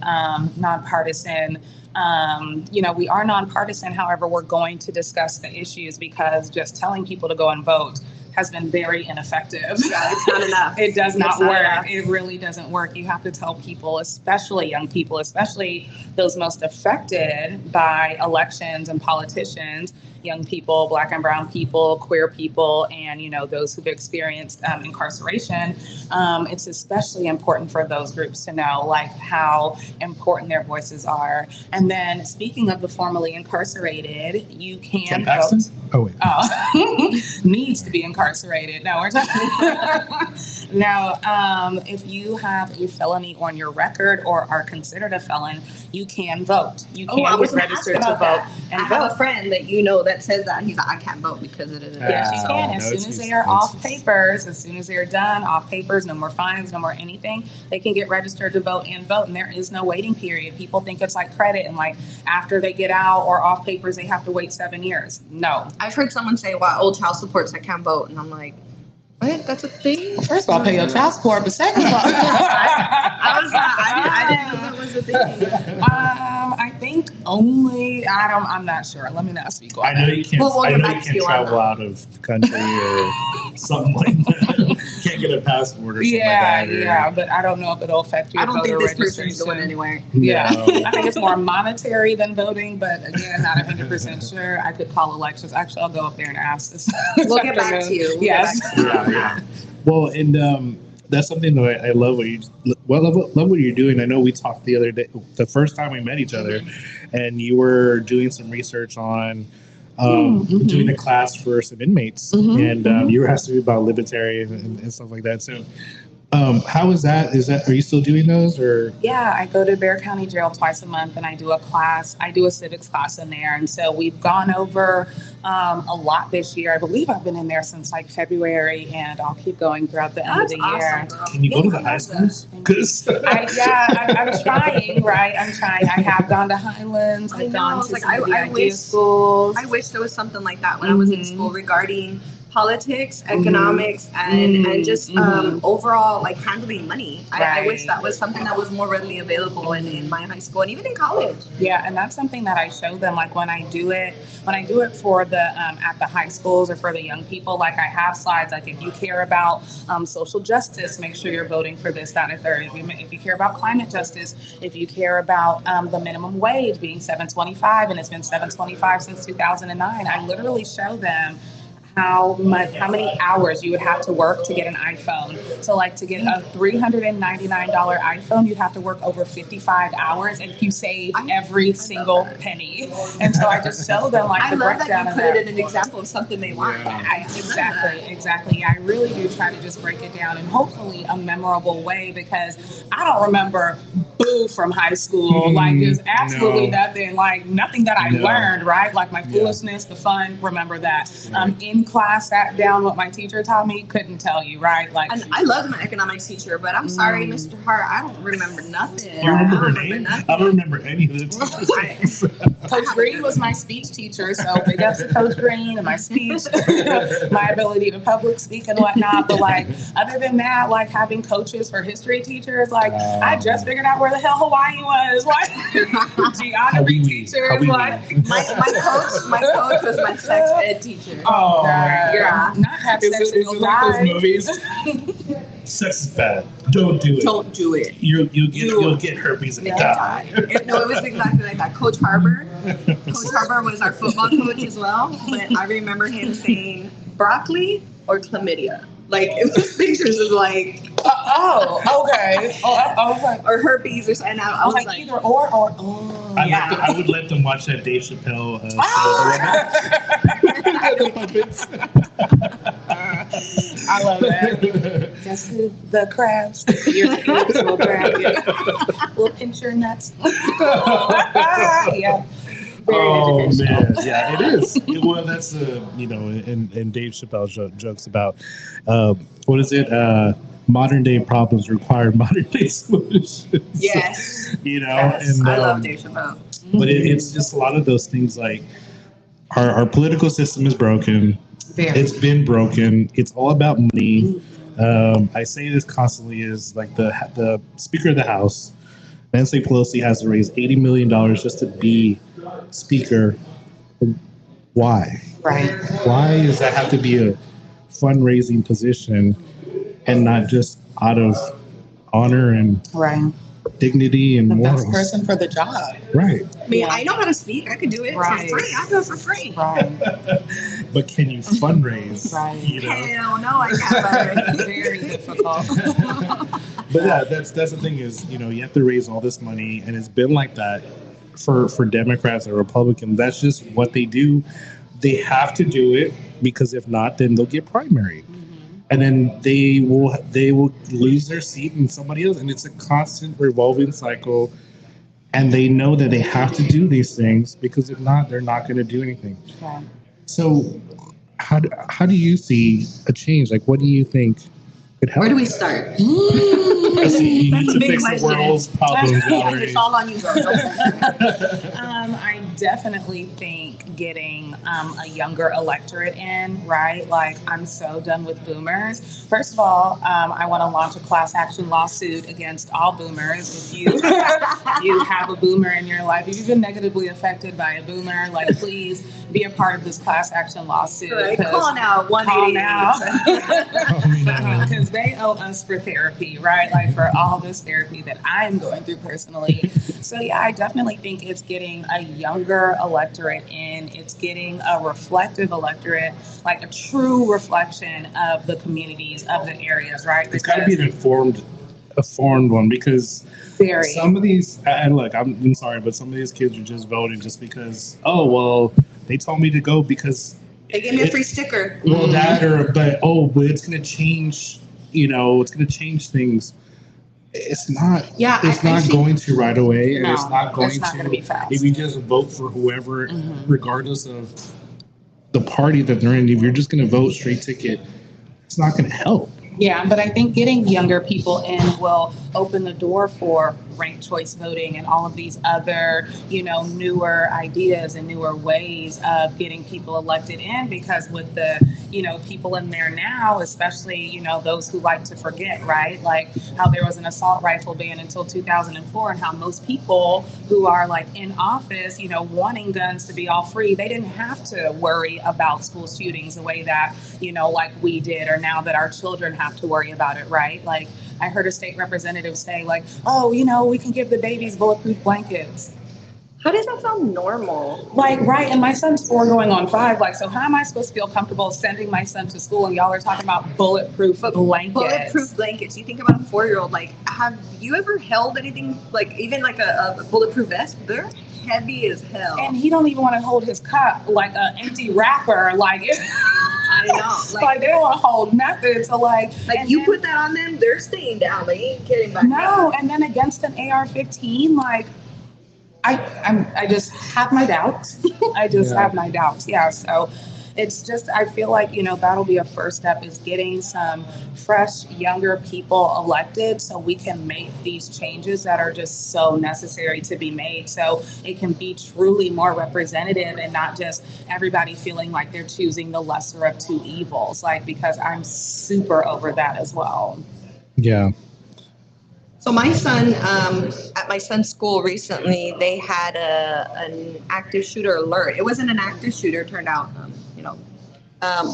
nonpartisan. We are nonpartisan. However, we're going to discuss the issues, because just telling people to go and vote has been very ineffective. Yeah, it's not enough. It does not It's not work. enough. It really doesn't work. You have to tell people, especially young people, especially those most affected by elections and politicians, young people, Black and brown people, queer people, and, you know, those who've experienced incarceration. It's especially important for those groups to know, like, how important their voices are. And then, speaking of the formerly incarcerated, you can vote. Oh, wait. Oh, needs to be incarcerated. No, we're talking. No, if you have a felony on your record or are considered a felon, you can vote. You can get registered to vote and I have a friend that you know that says that. He's like, I can't vote because it is. Yes, you can. As soon as they are off papers, as soon as they're done, off papers, no more fines, no more anything, they can get registered to vote and vote. And there is no waiting period. People think it's like credit and like after they get out or off papers, they have to wait 7 years. No. I've heard someone say, well, old child supports, I can't vote. And I'm like, what? That's a thing? First of all, pay your child support, but second of all, I didn't know that was a thing. I think only, I'm not sure. Let me not speak on I know that. you can't. I know you can't travel out of the country or something like that. Can't get a passport or something like that. Yeah, but I don't know if it'll affect your voter registration. I don't think this person's going anywhere. Yeah, No. I think it's more monetary than voting, but again, not 100% sure. I could call elections. Actually, I'll go up there and ask this. We'll get back to you. Yes. Yeah. Well, and that's something that I love love what you're doing. I know we talked the other day, the first time we met each other, and you were doing some research on doing a class for some inmates, and you were asking me about libertarian and stuff like that. So, how is that? Are you still doing those, or? Yeah, I go to Bexar County Jail twice a month, and I do a class. I do a civics class in there, and so we've gone over a lot this year. I believe I've been in there since like February, and I'll keep going throughout the end of the year. Can you go to the high schools? Because I'm trying, right? I'm trying. I have gone to Highlands. I've gone to some of the idea schools. I wish there was something like that when I was in school regarding politics, economics, and just overall like handling money. I wish that was something that was more readily available in my high school and even in college. Yeah, and that's something that I show them, like when I do it for the at the high schools or for the young people, like I have slides like if you care about social justice, make sure you're voting for this, that, and third. If you care about climate justice, if you care about the minimum wage being $7.25 and it's been $7.25 since 2009, I literally show them how many hours you would have to work to get an iPhone. So like to get a $399 iPhone, you'd have to work over 55 hours and you save every single penny. And so I just show them like the breakdown of that. I love that you put it in an example of something they want. Exactly. I really do try to just break it down in hopefully a memorable way, because I don't remember boo from high school. Like there's absolutely nothing that I learned, right? Like my foolishness, the fun, remember that. In class, sat down, what my teacher taught me, couldn't tell you, right? Like, and I loved my economics teacher, but I'm sorry, Mr. Hart, I don't remember nothing. You remember her name? I don't remember any of the teachers. Coach Green was my speech teacher, so big ups to Coach Green and my speech, my ability to public speak and whatnot. But like, other than that, like having coaches for history teachers, like I just figured out where the hell Hawaii was. Like geography teacher, like my coach was my sex ed teacher. Oh, yeah. Not have sex in your lives. Movies. Sex is bad. Don't do it. Don't do it. You'll get herpes and die. It was exactly like that. Coach Harbor was our football coach as well, but I remember him saying broccoli or chlamydia. Like it was pictures of like okay. Or herpes or something. I was like either or I would let them watch that Dave Chappelle I love that. Just the crabs. Little crab. We'll pinch your nuts. Yeah. Oh man, yeah, it is. Well, that's and Dave Chappelle jokes about what is it? Modern day problems require modern day solutions. Yes. Yes. And I love Dave Chappelle. But it's just a lot of those things like our political system is broken. It's been broken. It's all about money. I say this constantly is like the Speaker of the House, Nancy Pelosi, has to raise $80 million just to be Speaker. Why? Right. Why does that have to be fundraising position and not just out of honor and Right. dignity and The morals. best person for the job. Right. I mean, I know how to speak. I could do it for free. I do it for free. Right. But can you fundraise? Right. You know? Hell no, I can't. Very difficult. But yeah, that's the thing is, you have to raise all this money, and it's been like that for Democrats and Republicans. That's just what they do. They have to do it because if not, then they'll get primary, and then they will lose their seat and somebody else, and it's a constant revolving cycle. And they know that they have to do these things because if not, they're not going to do anything. Right. So, how do you see a change? Like, what do you think could help? Where do we start? You need to big fix question. the world's problems, Valerie. It's all on you, girl. I definitely think getting a younger electorate in, right? Like, I'm so done with boomers. First of all, I want to launch a class action lawsuit against all boomers. If you have a boomer in your life, if you've been negatively affected by a boomer, like, please be a part of this class action lawsuit. Right. Call now. Call now. Because they owe us for therapy, right? Like, for all this therapy that I'm going through personally. So yeah, I definitely think it's getting a younger electorate in. It's getting a reflective electorate, like a true reflection of the communities, of the areas, right? It's got to be an informed one because some of these, and look, I'm sorry, but some of these kids are just voting just because, oh, well, they told me to go because they gave me a free sticker. Well, but it's going to change, it's going to change things. It's not. Yeah, it's not going to right away, and it's not going to be fast. If you just vote for whoever, regardless of the party that they're in, if you're just going to vote straight ticket, it's not going to help. Yeah, but I think getting younger people in will open the door for ranked choice voting and all of these other, newer ideas and newer ways of getting people elected in, because with the, people in there now, especially, those who like to forget, right? Like how there was an assault rifle ban until 2004 and how most people who are like in office, wanting guns to be all free, they didn't have to worry about school shootings the way that, like we did, or now that our children have to worry about it, right? Like I heard a state representative say like, oh, we can give the babies bulletproof blankets. How does that sound normal? Like, right, and my son's 4 going on 5. Like, so how am I supposed to feel comfortable sending my son to school and y'all are talking about bulletproof blankets? Bulletproof blankets. You think about a 4-year-old, like, have you ever held anything, like, even like a bulletproof vest? They're heavy as hell. And he don't even want to hold his cup like an empty wrapper. Like, I know. Like they don't want to hold nothing. So like you put that on them, they're staying down. They ain't getting back up. No, and then against an AR-15, like, I just have my doubts. Have my doubts. Yeah. So it's just, I feel like, that'll be a first step, is getting some fresh, younger people elected so we can make these changes that are just so necessary to be made. So it can be truly more representative and not just everybody feeling like they're choosing the lesser of two evils, like, because I'm super over that as well. Yeah. So my son, at my son's school recently, they had an active shooter alert. It wasn't an active shooter, turned out,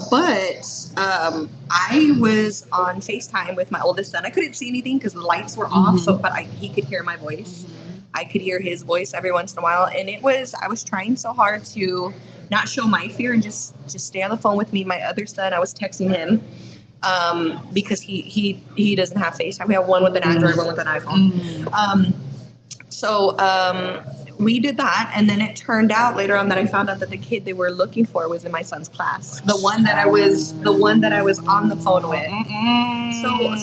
but I was on FaceTime with my oldest son. I couldn't see anything because the lights were off, but he could hear my voice. I could hear his voice every once in a while, and I was trying so hard to not show my fear and just stay on the phone with me. My other son, I was texting him. Because he doesn't have FaceTime. We have one with an Android, one with an iPhone. So we did that, and then it turned out later on that I found out that the kid they were looking for was in my son's class. The one that I was on the phone with. So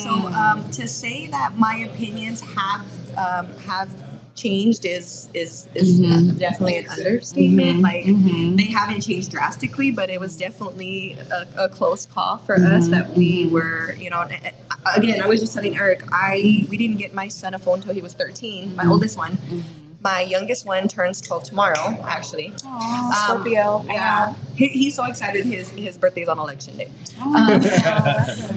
to say that my opinions have changed is definitely an understatement. Like they haven't changed drastically, but it was definitely a close call for us that we were, again, I was just telling Eric, we didn't get my son a phone until he was 13, my oldest one. My youngest one turns 12 tomorrow, actually. Aww, Scorpio. Yeah. He's so excited. His birthday's on election day.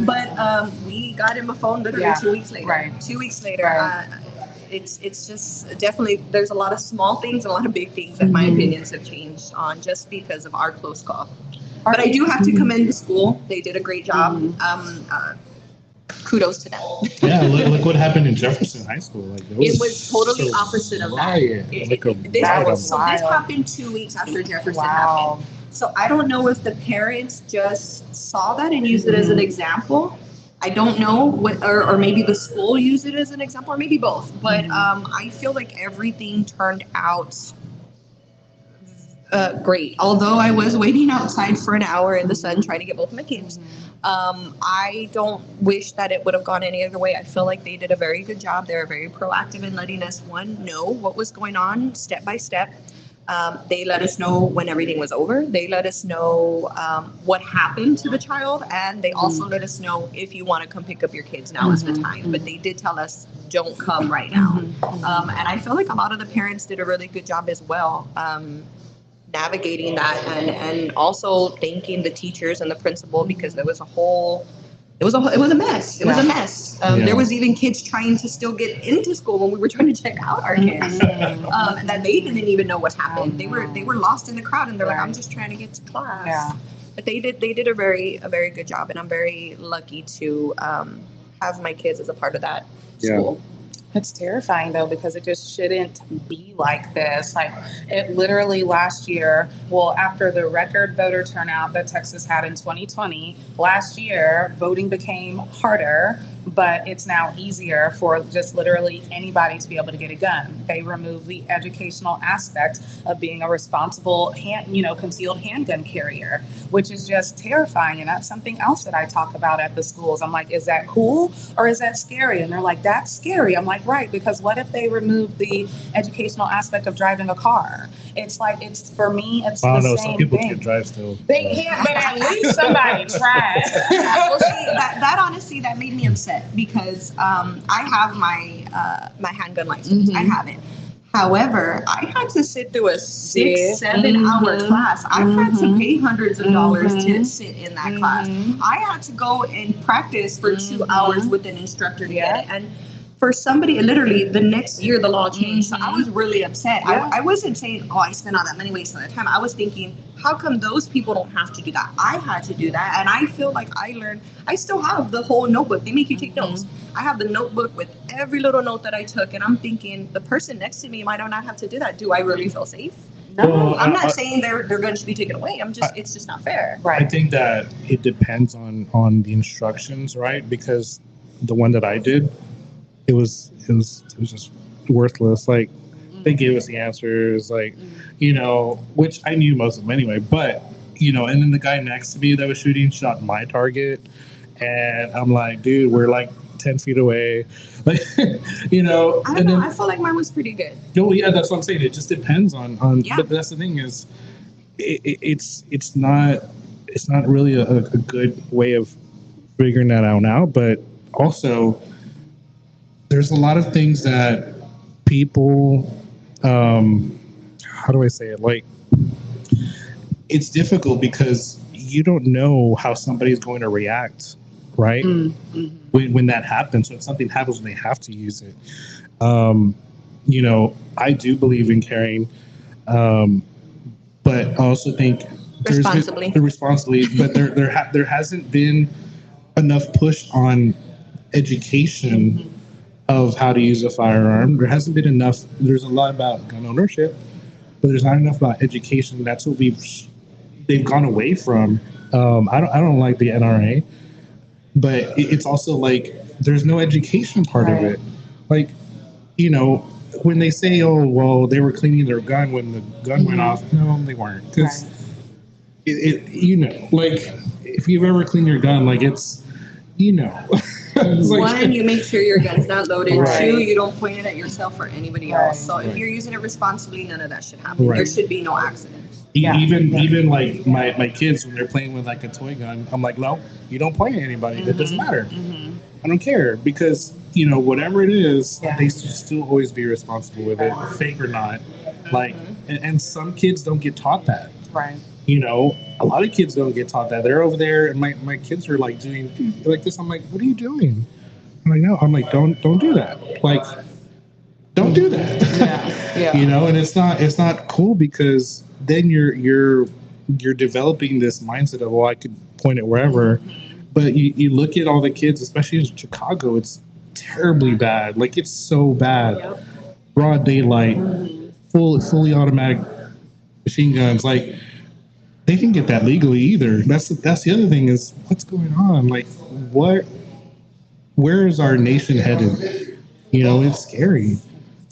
But we got him a phone literally 2 weeks later. Right. 2 weeks later. Right. It's just definitely, there's a lot of small things and a lot of big things that my opinions have changed on just because of our close call. But I do have to commend the school. They did a great job. Kudos to them. Yeah, look what happened in Jefferson High School. Like, it was totally opposite of that. This happened 2 weeks after Jefferson happened. So I don't know if the parents just saw that and used it as an example. I don't know what, or maybe the school used it as an example, or maybe both. But I feel like everything turned out great. Although I was waiting outside for an hour in the sun trying to get both of my kids. I don't wish that it would have gone any other way. I feel like they did a very good job. They were very proactive in letting us, know what was going on step by step. They let us know when everything was over. They let us know what happened to the child. And they also let us know, if you want to come pick up your kids, now is the time. But they did tell us, don't come right now. And I feel like a lot of the parents did a really good job as well. Navigating that and also thanking the teachers and the principal, because there was a mess. It was a mess. There was even kids trying to still get into school when we were trying to check out our kids, and that they didn't even know what happened. They were lost in the crowd, and they're like, I'm just trying to get to class. Yeah. But they did a very good job, and I'm very lucky to have my kids as a part of that school. It's terrifying, though, because it just shouldn't be like this. Like, it literally last year, after the record voter turnout that Texas had in 2020, last year, voting became harder, but it's now easier for just literally anybody to be able to get a gun. They removed the educational aspect of being a responsible concealed handgun carrier, which is just terrifying. And that's something else that I talk about at the schools. I'm like, is that cool or is that scary? And they're like, that's scary. I'm like, right, because what if they remove the educational aspect of driving a car? It's like, for me, it's the same some people thing. Can drive still. They can't, but at least somebody tried. Well, see, that honestly, that made me upset, because I have my handgun license. I have it. However, I had to sit through a 6-7 hour class. I had to pay hundreds of dollars to sit in that class. I had to go and practice for 2 hours with an instructor to get it. And for somebody, literally the next year the law changed. So I was really upset. I wasn't saying, I spent all that money wasting my time. I was thinking, how come those people don't have to do that? I had to do that. And I feel like I still have the whole notebook. They make you take notes. I have the notebook with every little note that I took. And I'm thinking, the person next to me might not have to do that. Do I really feel safe? No, I'm not saying their guns should be taken away. It's just not fair. Right. I think that it depends on the instructions, right? Because the one that I did, it was just worthless. Like, they gave us the answers, like, which I knew most of them anyway, but, and then the guy next to me that was shooting shot my target, and I'm like, dude, we're like 10 feet away. Like, I don't know. I felt like mine was pretty good. No, yeah, that's what I'm saying. It just depends on but that's the thing is, it's not really a good way of figuring that out now, but also, there's a lot of things that people, how do I say it? Like, it's difficult because you don't know how somebody's going to react, right? When that happens, when something happens, when they have to use it. I do believe in carrying, but I also think responsibly, but there hasn't been enough push on education of how to use a firearm. There hasn't been enough. There's a lot about gun ownership, but there's not enough about education. That's what they've gone away from. I don't like the NRA, but it's also like there's no education part of it. Like, when they say, oh, well, they were cleaning their gun when the gun went off. No, they weren't. Because like, if you've ever cleaned your gun, like, it's, One, you make sure your gun's not loaded. Right. 2, you don't point it at yourself or anybody else. So if you're using it responsibly, none of that should happen. There should be no accidents. Even like my kids, when they're playing with like a toy gun, I'm like, no, you don't point at anybody. It doesn't matter. I don't care, because whatever it is, they should still always be responsible with it, fake or not. Like, and some kids don't get taught that. Right. A lot of kids don't get taught that. They're over there, and my kids are like doing like this. I'm like, what are you doing? I'm like, no. I'm like, don't do that. Like, don't do that. And it's not cool, because then you're you're developing this mindset of, well, I could point it wherever. But you look at all the kids, especially in Chicago, it's terribly bad. Like, it's so bad. Yep. Broad daylight, fully automatic machine guns. Like, they didn't get that legally either. That's the other thing is, what's going on? Like, where is our nation headed? You know, it's scary.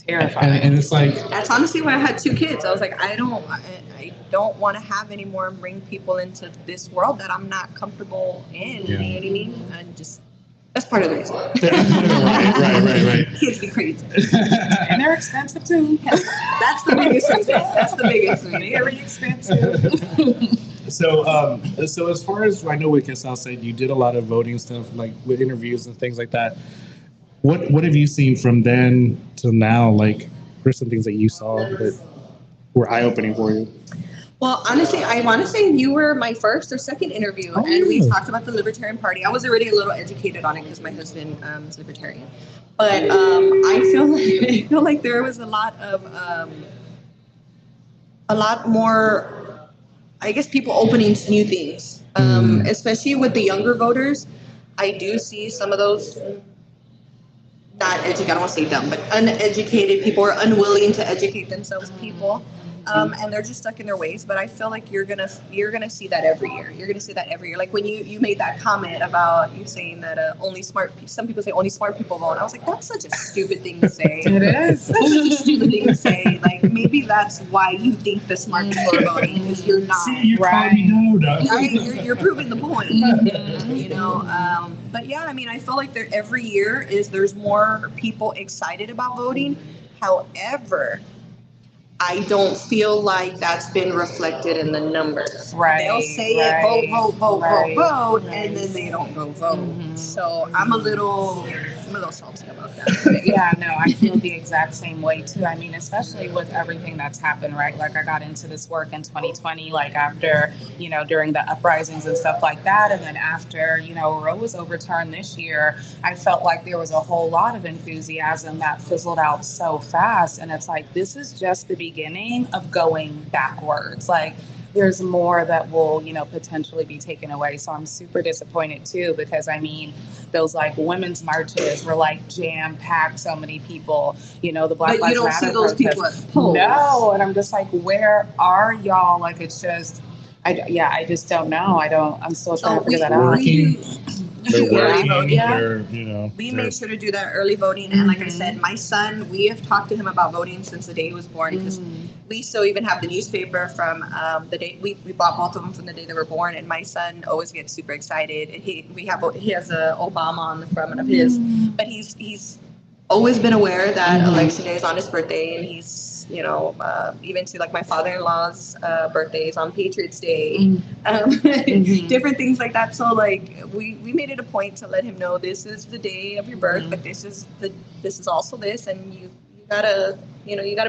Terrifying. And it's like, That's honestly why I had 2 kids. I was like, I don't want to have any more and bring people into this world that I'm not comfortable in. Yeah. You know what I mean? And just, that's part of the reason. right. Kids be crazy. And they're expensive too. That's the biggest reason. That's the biggest reason. Very expensive. So as far as I know, with Southside, you did a lot of voting stuff, like with interviews and things like that. What have you seen from then to now? Like, what are some things that you saw that were eye-opening for you? Well, honestly, I want to say you were my first or second interview, and we talked about the Libertarian Party. I was already a little educated on it because my husband is Libertarian, but I feel like there was a lot more, I guess, people opening to new things, especially with the younger voters. I do see some of those not educated, I don't want to say dumb, but uneducated people or unwilling to educate themselves people. And they're just stuck in their ways. But I feel like you're gonna see that every year. You're gonna see that every year. Like when you made that comment about you saying that some people say only smart people vote. I was like, that's such a stupid thing to say. It is. That's such a stupid thing to say. Like maybe that's why you think the smart people are voting because you're not. See, you're right. You're proving the point. You know. But yeah, I mean, I feel like every year there's more people excited about voting. However, I don't feel like that's been reflected in the numbers. Right. They'll say it, vote, and then they don't go vote. Mm-hmm. So I'm a little salty about that. Yeah, no, I feel the exact same way too. I mean, especially with everything that's happened, right? Like I got into this work in 2020, like after, during the uprisings and stuff like that. And then after, Roe was overturned this year, I felt like there was a whole lot of enthusiasm that fizzled out so fast. And it's like, this is just the beginning of going backwards. Like, there's more that will, potentially be taken away. So I'm super disappointed too, because I mean, those like women's marches were like jam-packed, so many people, the Black Lives Matter. But you don't see those people at the polls. No, and I'm just like, where are y'all? Like, it's just, I just don't know. I'm still trying to figure that out. They're working. Yeah. We made sure to do that early voting. And like I said, my son, we have talked to him about voting since the day he was born, because we still even have the newspaper from the day we bought both of them from the day they were born. And my son always gets super excited. He has a Obama on the front of his, but he's always been aware that election day is on his birthday, and he's even to like my father-in-law's birthdays on Patriots Day, different things like that. So like we made it a point to let him know this is the day of your birth, but this is also this, and you gotta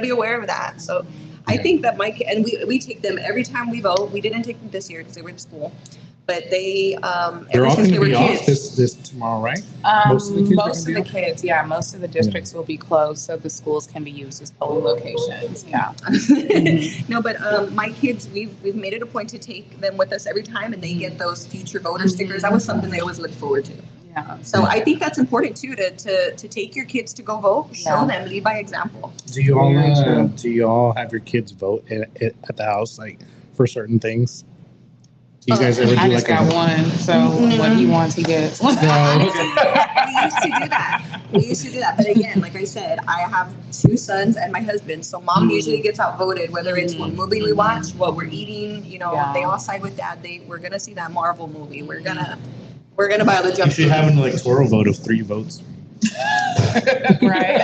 be aware of that. So I think that and we take them every time we vote. We didn't take them this year because they were in school. But they're all going to be off this tomorrow, right? Most of the kids, yeah. Most of the districts will be closed, so the schools can be used as polling locations. Yeah. No, but my kids, we've made it a point to take them with us every time, and they get those future voter stickers. That was something they always looked forward to. Yeah. So I think that's important too, to take your kids to go vote, show them, lead by example. Do you all have your kids vote at the house, like for certain things? Do you guys ever do I just got one, so what he wants, he gets. We used to do that. But again, like I said, I have 2 sons and my husband. So mom usually gets outvoted, whether it's what movie we watch, what we're eating. They all side with dad. We're gonna see that Marvel movie. We're gonna buy all the junk. You should have an electoral vote of 3 votes. Right.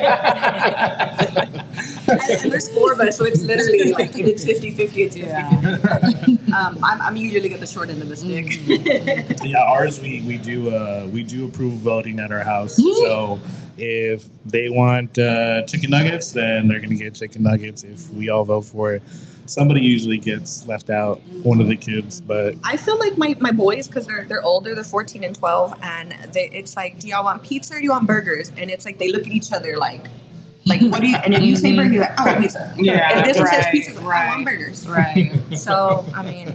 and there's 4 of us, so it's literally like if it's 50-50, it's 50-50. I'm usually get the short end of the stick. Yeah, ours we do approve voting at our house. So if they want chicken nuggets, then they're gonna get chicken nuggets. If we all vote for it, somebody usually gets left out, one of the kids. But I feel like my boys, because they're older, they're 14 and 12, and it's like, do y'all want pizza or do you want burgers? And it's like they look at each other like, Like, what do you? And if you say burger, you're like, I want pizza. Yeah, If this one says right, pizza, like, I want burgers. Right. So, I mean,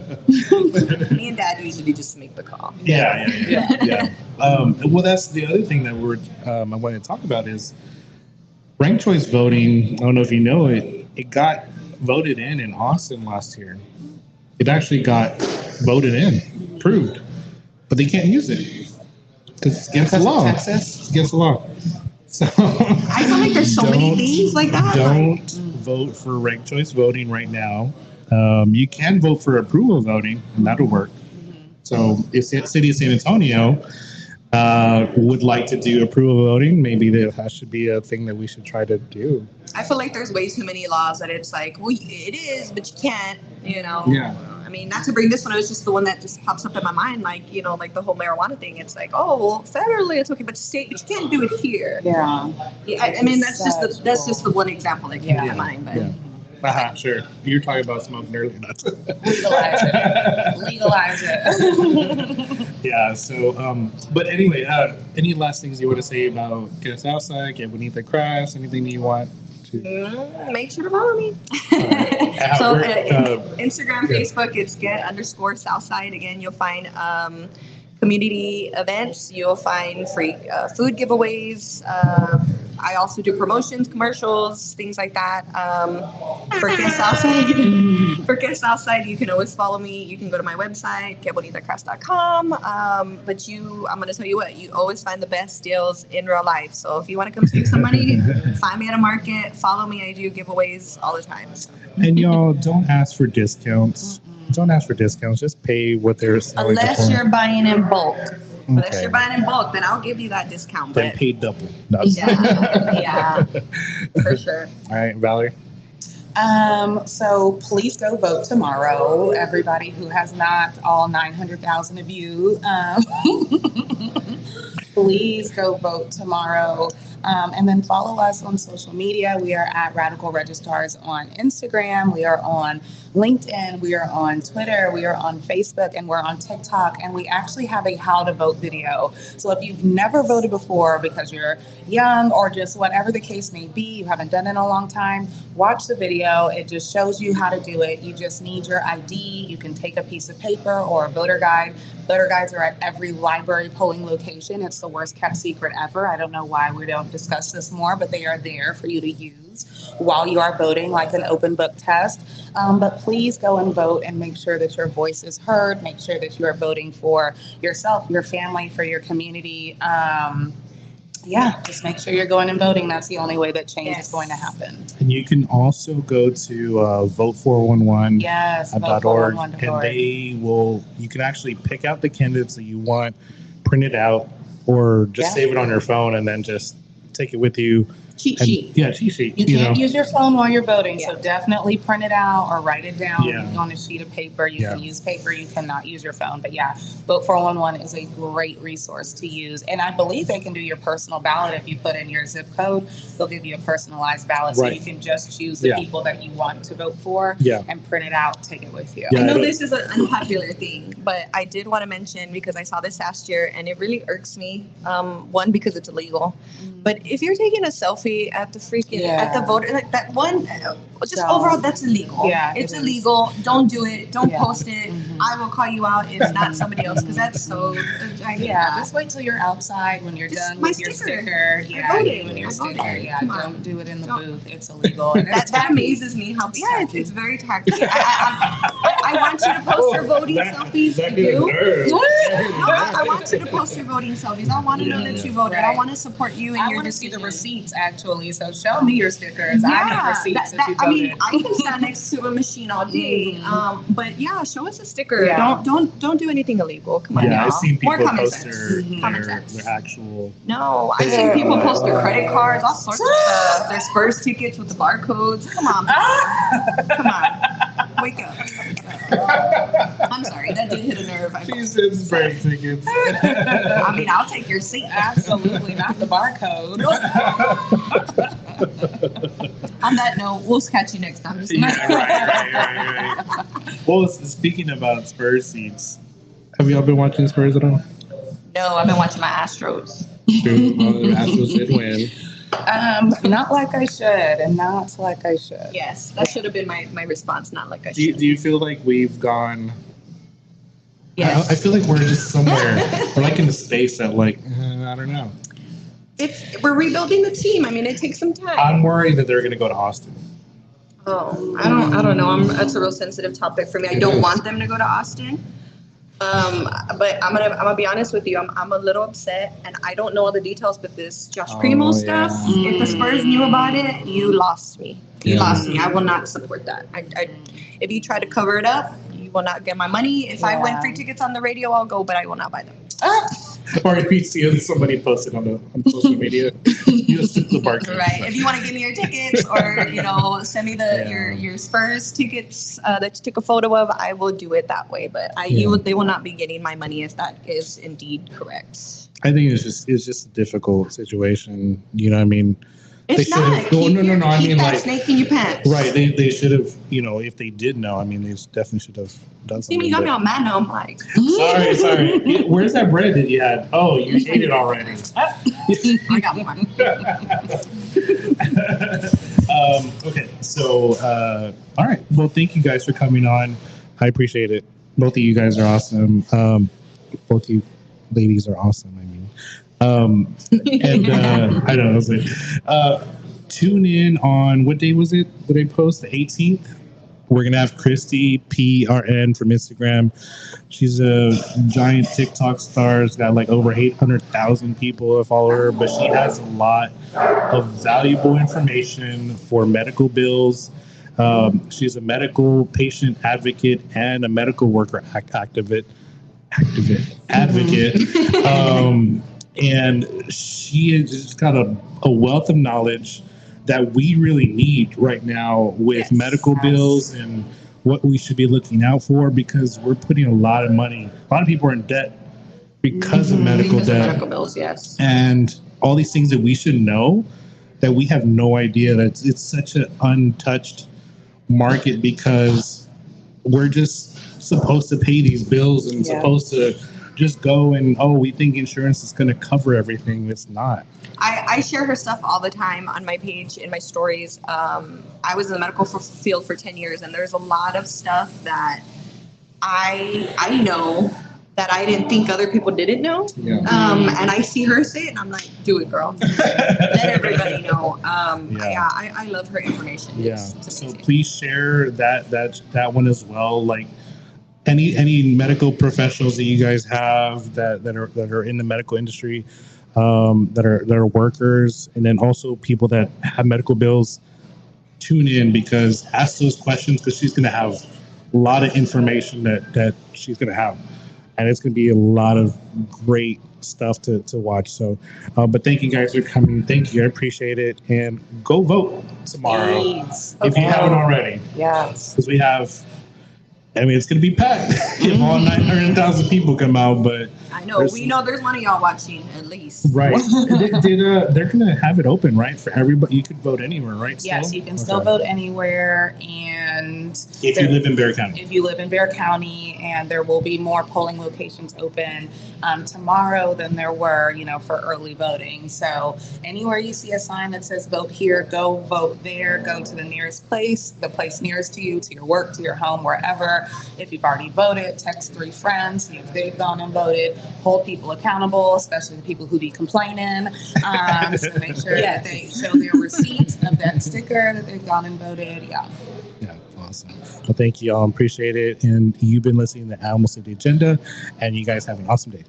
me and Dad usually just make the call. Yeah. Well, that's the other thing that I wanted to talk about is ranked choice voting. I don't know if you know it. It got voted in Austin last year. It actually got voted in, approved, but they can't use it because it's against the law. Texas? It's against the law. So I feel like there's so many things like that. Don't vote for ranked choice voting right now. You can vote for approval voting, and that'll work. So if City of San Antonio would like to do approval voting, maybe that should be a thing that we should try to do. I feel like there's way too many laws that it's like, well, it is, but you can't, Yeah. I mean, not to bring this one, it was just the one that just pops up in my mind, like, like the whole marijuana thing. It's like, oh, well, federally it's okay, but state, but you can't do it here. Yeah. I mean, that's just the one example that came to my mind. But Sure. You were talking about smoking earlier. Legalize it. Yeah. So, but anyway, any last things you want to say about Get Southside, Get Beneath the Crust, anything you want to? Make sure to follow me. So Instagram, Facebook, it's Get_Southside. Again, you'll find community events. You'll find free food giveaways. I also do promotions, commercials, things like that. For Get Southside, you can always follow me. You can go to my website, getbeneaththecrust.com. But I'm going to tell you what, you always find the best deals in real life. So if you want to come save some money, find me at a market, follow me. I do giveaways all the time. So. And y'all don't ask for discounts. Don't ask for discounts. Just pay what they're selling. Unless you're buying in bulk. Unless you're buying in bulk, then I'll give you that discount. Then pay double. Yeah, for sure. All right, Valerie. So please go vote tomorrow. Everybody who has not, all 900,000 of you, please go vote tomorrow. And then follow us on social media. We are at Radical Registrars on Instagram. We are on LinkedIn. We are on Twitter. We are on Facebook, and we're on TikTok. And we actually have a how to vote video. So if you've never voted before because you're young or just whatever the case may be, you haven't done it in a long time, watch the video. It just shows you how to do it. You just need your ID. You can take a piece of paper or a voter guide. Voter guides are at every library polling location. It's the worst kept secret ever. I don't know why we don't discuss this more, but they are there for you to use while you are voting, like an open book test. But please go and vote and make sure that your voice is heard. Make sure that you are voting for yourself, your family, for your community. Just make sure you're going and voting. That's the only way that change is going to happen. And you can also go to vote411.org. Yes, vote411.org. And they will, you can actually pick out the candidates that you want, print it out, or just save it on your phone and then just take it with you. Cheat sheet. Yeah, cheat sheet. You can't use your phone while you're voting, Yeah. so definitely print it out or write it down Yeah. on a sheet of paper. You can use paper, you cannot use your phone. But yeah, Vote 411 is a great resource to use. And I believe they can do your personal ballot if you put in your zip code. They'll give you a personalized ballot, so you can just choose the people that you want to vote for and print it out, take it with you. I know this is an unpopular thing, but I did want to mention, because I saw this last year and it really irks me. One, because it's illegal. But if you're taking a selfie at the at the voter, like that one, just overall, that's illegal. Yeah, it's illegal. Don't do it. Don't post it. I will call you out if not somebody else, because that's so. Just wait till you're outside when you're done with your sticker. Don't do it in the booth. It's illegal. And that amazes me how. It's very tacky. I want you to post your voting selfies. I want you to post your voting selfies. I want to know that you voted. I want to support you and your decision. I want to see the receipts, actually. So show me your stickers. I need receipts if you voted. I mean, I can stand next to a machine all day. But show us a sticker. Don't do anything illegal. Come on, y'all. I've seen people post their actual. No, I've seen people post their credit cards, all sorts of stuff. Their Spurs tickets with the barcodes. Come on, come on, wake up. I'm sorry, that did hit a nerve. She said Spurs tickets. I mean, I'll take your seat. Absolutely, not the barcode. On that note, we'll catch you next time. Right. Well, speaking about Spurs seats, have y'all been watching Spurs at all? No, I've been watching my Astros. True. Well, the Astros did win. Not like I should, and not like I should. Yes, that should have been my response. Not like I Do should. you feel like we've gone? Yes. I feel like we're just somewhere. We're like in a space that, like, I don't know. We're rebuilding the team. I mean, it takes some time. I'm worried that they're going to go to Austin. Oh, I don't know. That's a real sensitive topic for me. I don't want them to go to Austin. But I'm gonna be honest with you. I'm a little upset, and I don't know all the details. But this Josh Primo stuff, if the Spurs knew about it, you lost me. You lost me. I will not support that. If you try to cover it up, you will not get my money. If I win free tickets on the radio, I'll go, but I will not buy them. Or if you see somebody posted on social media, you just took the barcode. Right. If you want to give me your tickets, or send me your Spurs tickets that you took a photo of, I will do it that way. But they will not be getting my money if that is indeed correct. I think it's just a difficult situation. You know what I mean? It's not. No. I mean, that like, snake in your pants. Right. They should have. If they did know, I mean, they definitely should have done something. You got me on mad now. I'm like, sorry. Where's that bread that you had? Oh, you ate it already. I got one. Okay. So, all right. Well, thank you guys for coming on. I appreciate it. Both of you guys are awesome. Both of you ladies are awesome. I mean. And I don't know. I was like, tune in on what day was it? Did I post the 18th? We're gonna have Christy PRN from Instagram. She's a giant TikTok star. She's got like over 800,000 people that follow her, but she has a lot of valuable information for medical bills. She's a medical patient advocate and a medical worker advocate. And she has just got a wealth of knowledge that we really need right now with medical bills and what we should be looking out for, because we're putting a lot of money. A lot of people are in debt because of medical debt. Medical bills, yes. And all these things that we should know that we have no idea that it's such an untouched market, because we're just supposed to pay these bills and supposed to just go and, we think insurance is going to cover everything. It's not. I share her stuff all the time on my page, in my stories. I was in the medical field for 10 years, and there's a lot of stuff that I know that I didn't think other people didn't know. Yeah. And I see her say it, and I'm like, do it, girl. Let everybody know. I love her information. Yeah. So please share that one as well. Like, any medical professionals that you guys have that are in the medical industry, that are workers, and then also people that have medical bills, tune in, because ask those questions, because she's going to have a lot of information that she's going to have, and it's going to be a lot of great stuff to watch. So, but thank you guys for coming. Thank you. I appreciate it. And go vote tomorrow. Please. If you haven't already. Yes. Because we have, it's going to be packed if all 900,000 people come out, but I know we know there's one of y'all watching at least. Right. They're going to have it open, right, for everybody. You could vote anywhere, right? Yes, you can still vote anywhere, and if you live in Bexar County. If you live in Bexar County, and there will be more polling locations open tomorrow than there were, for early voting. So anywhere you see a sign that says vote here, go vote there. Go to the nearest place, the place nearest to you, to your work, to your home, wherever. If you've already voted, text 3 friends, see if they've gone and voted. Hold people accountable, especially the people who be complaining. So make sure that they show their receipt of that sticker that they've gone and voted. Yeah, awesome. Well, thank you all. Appreciate it. And you've been listening to Alamo City Agenda, and you guys have an awesome day.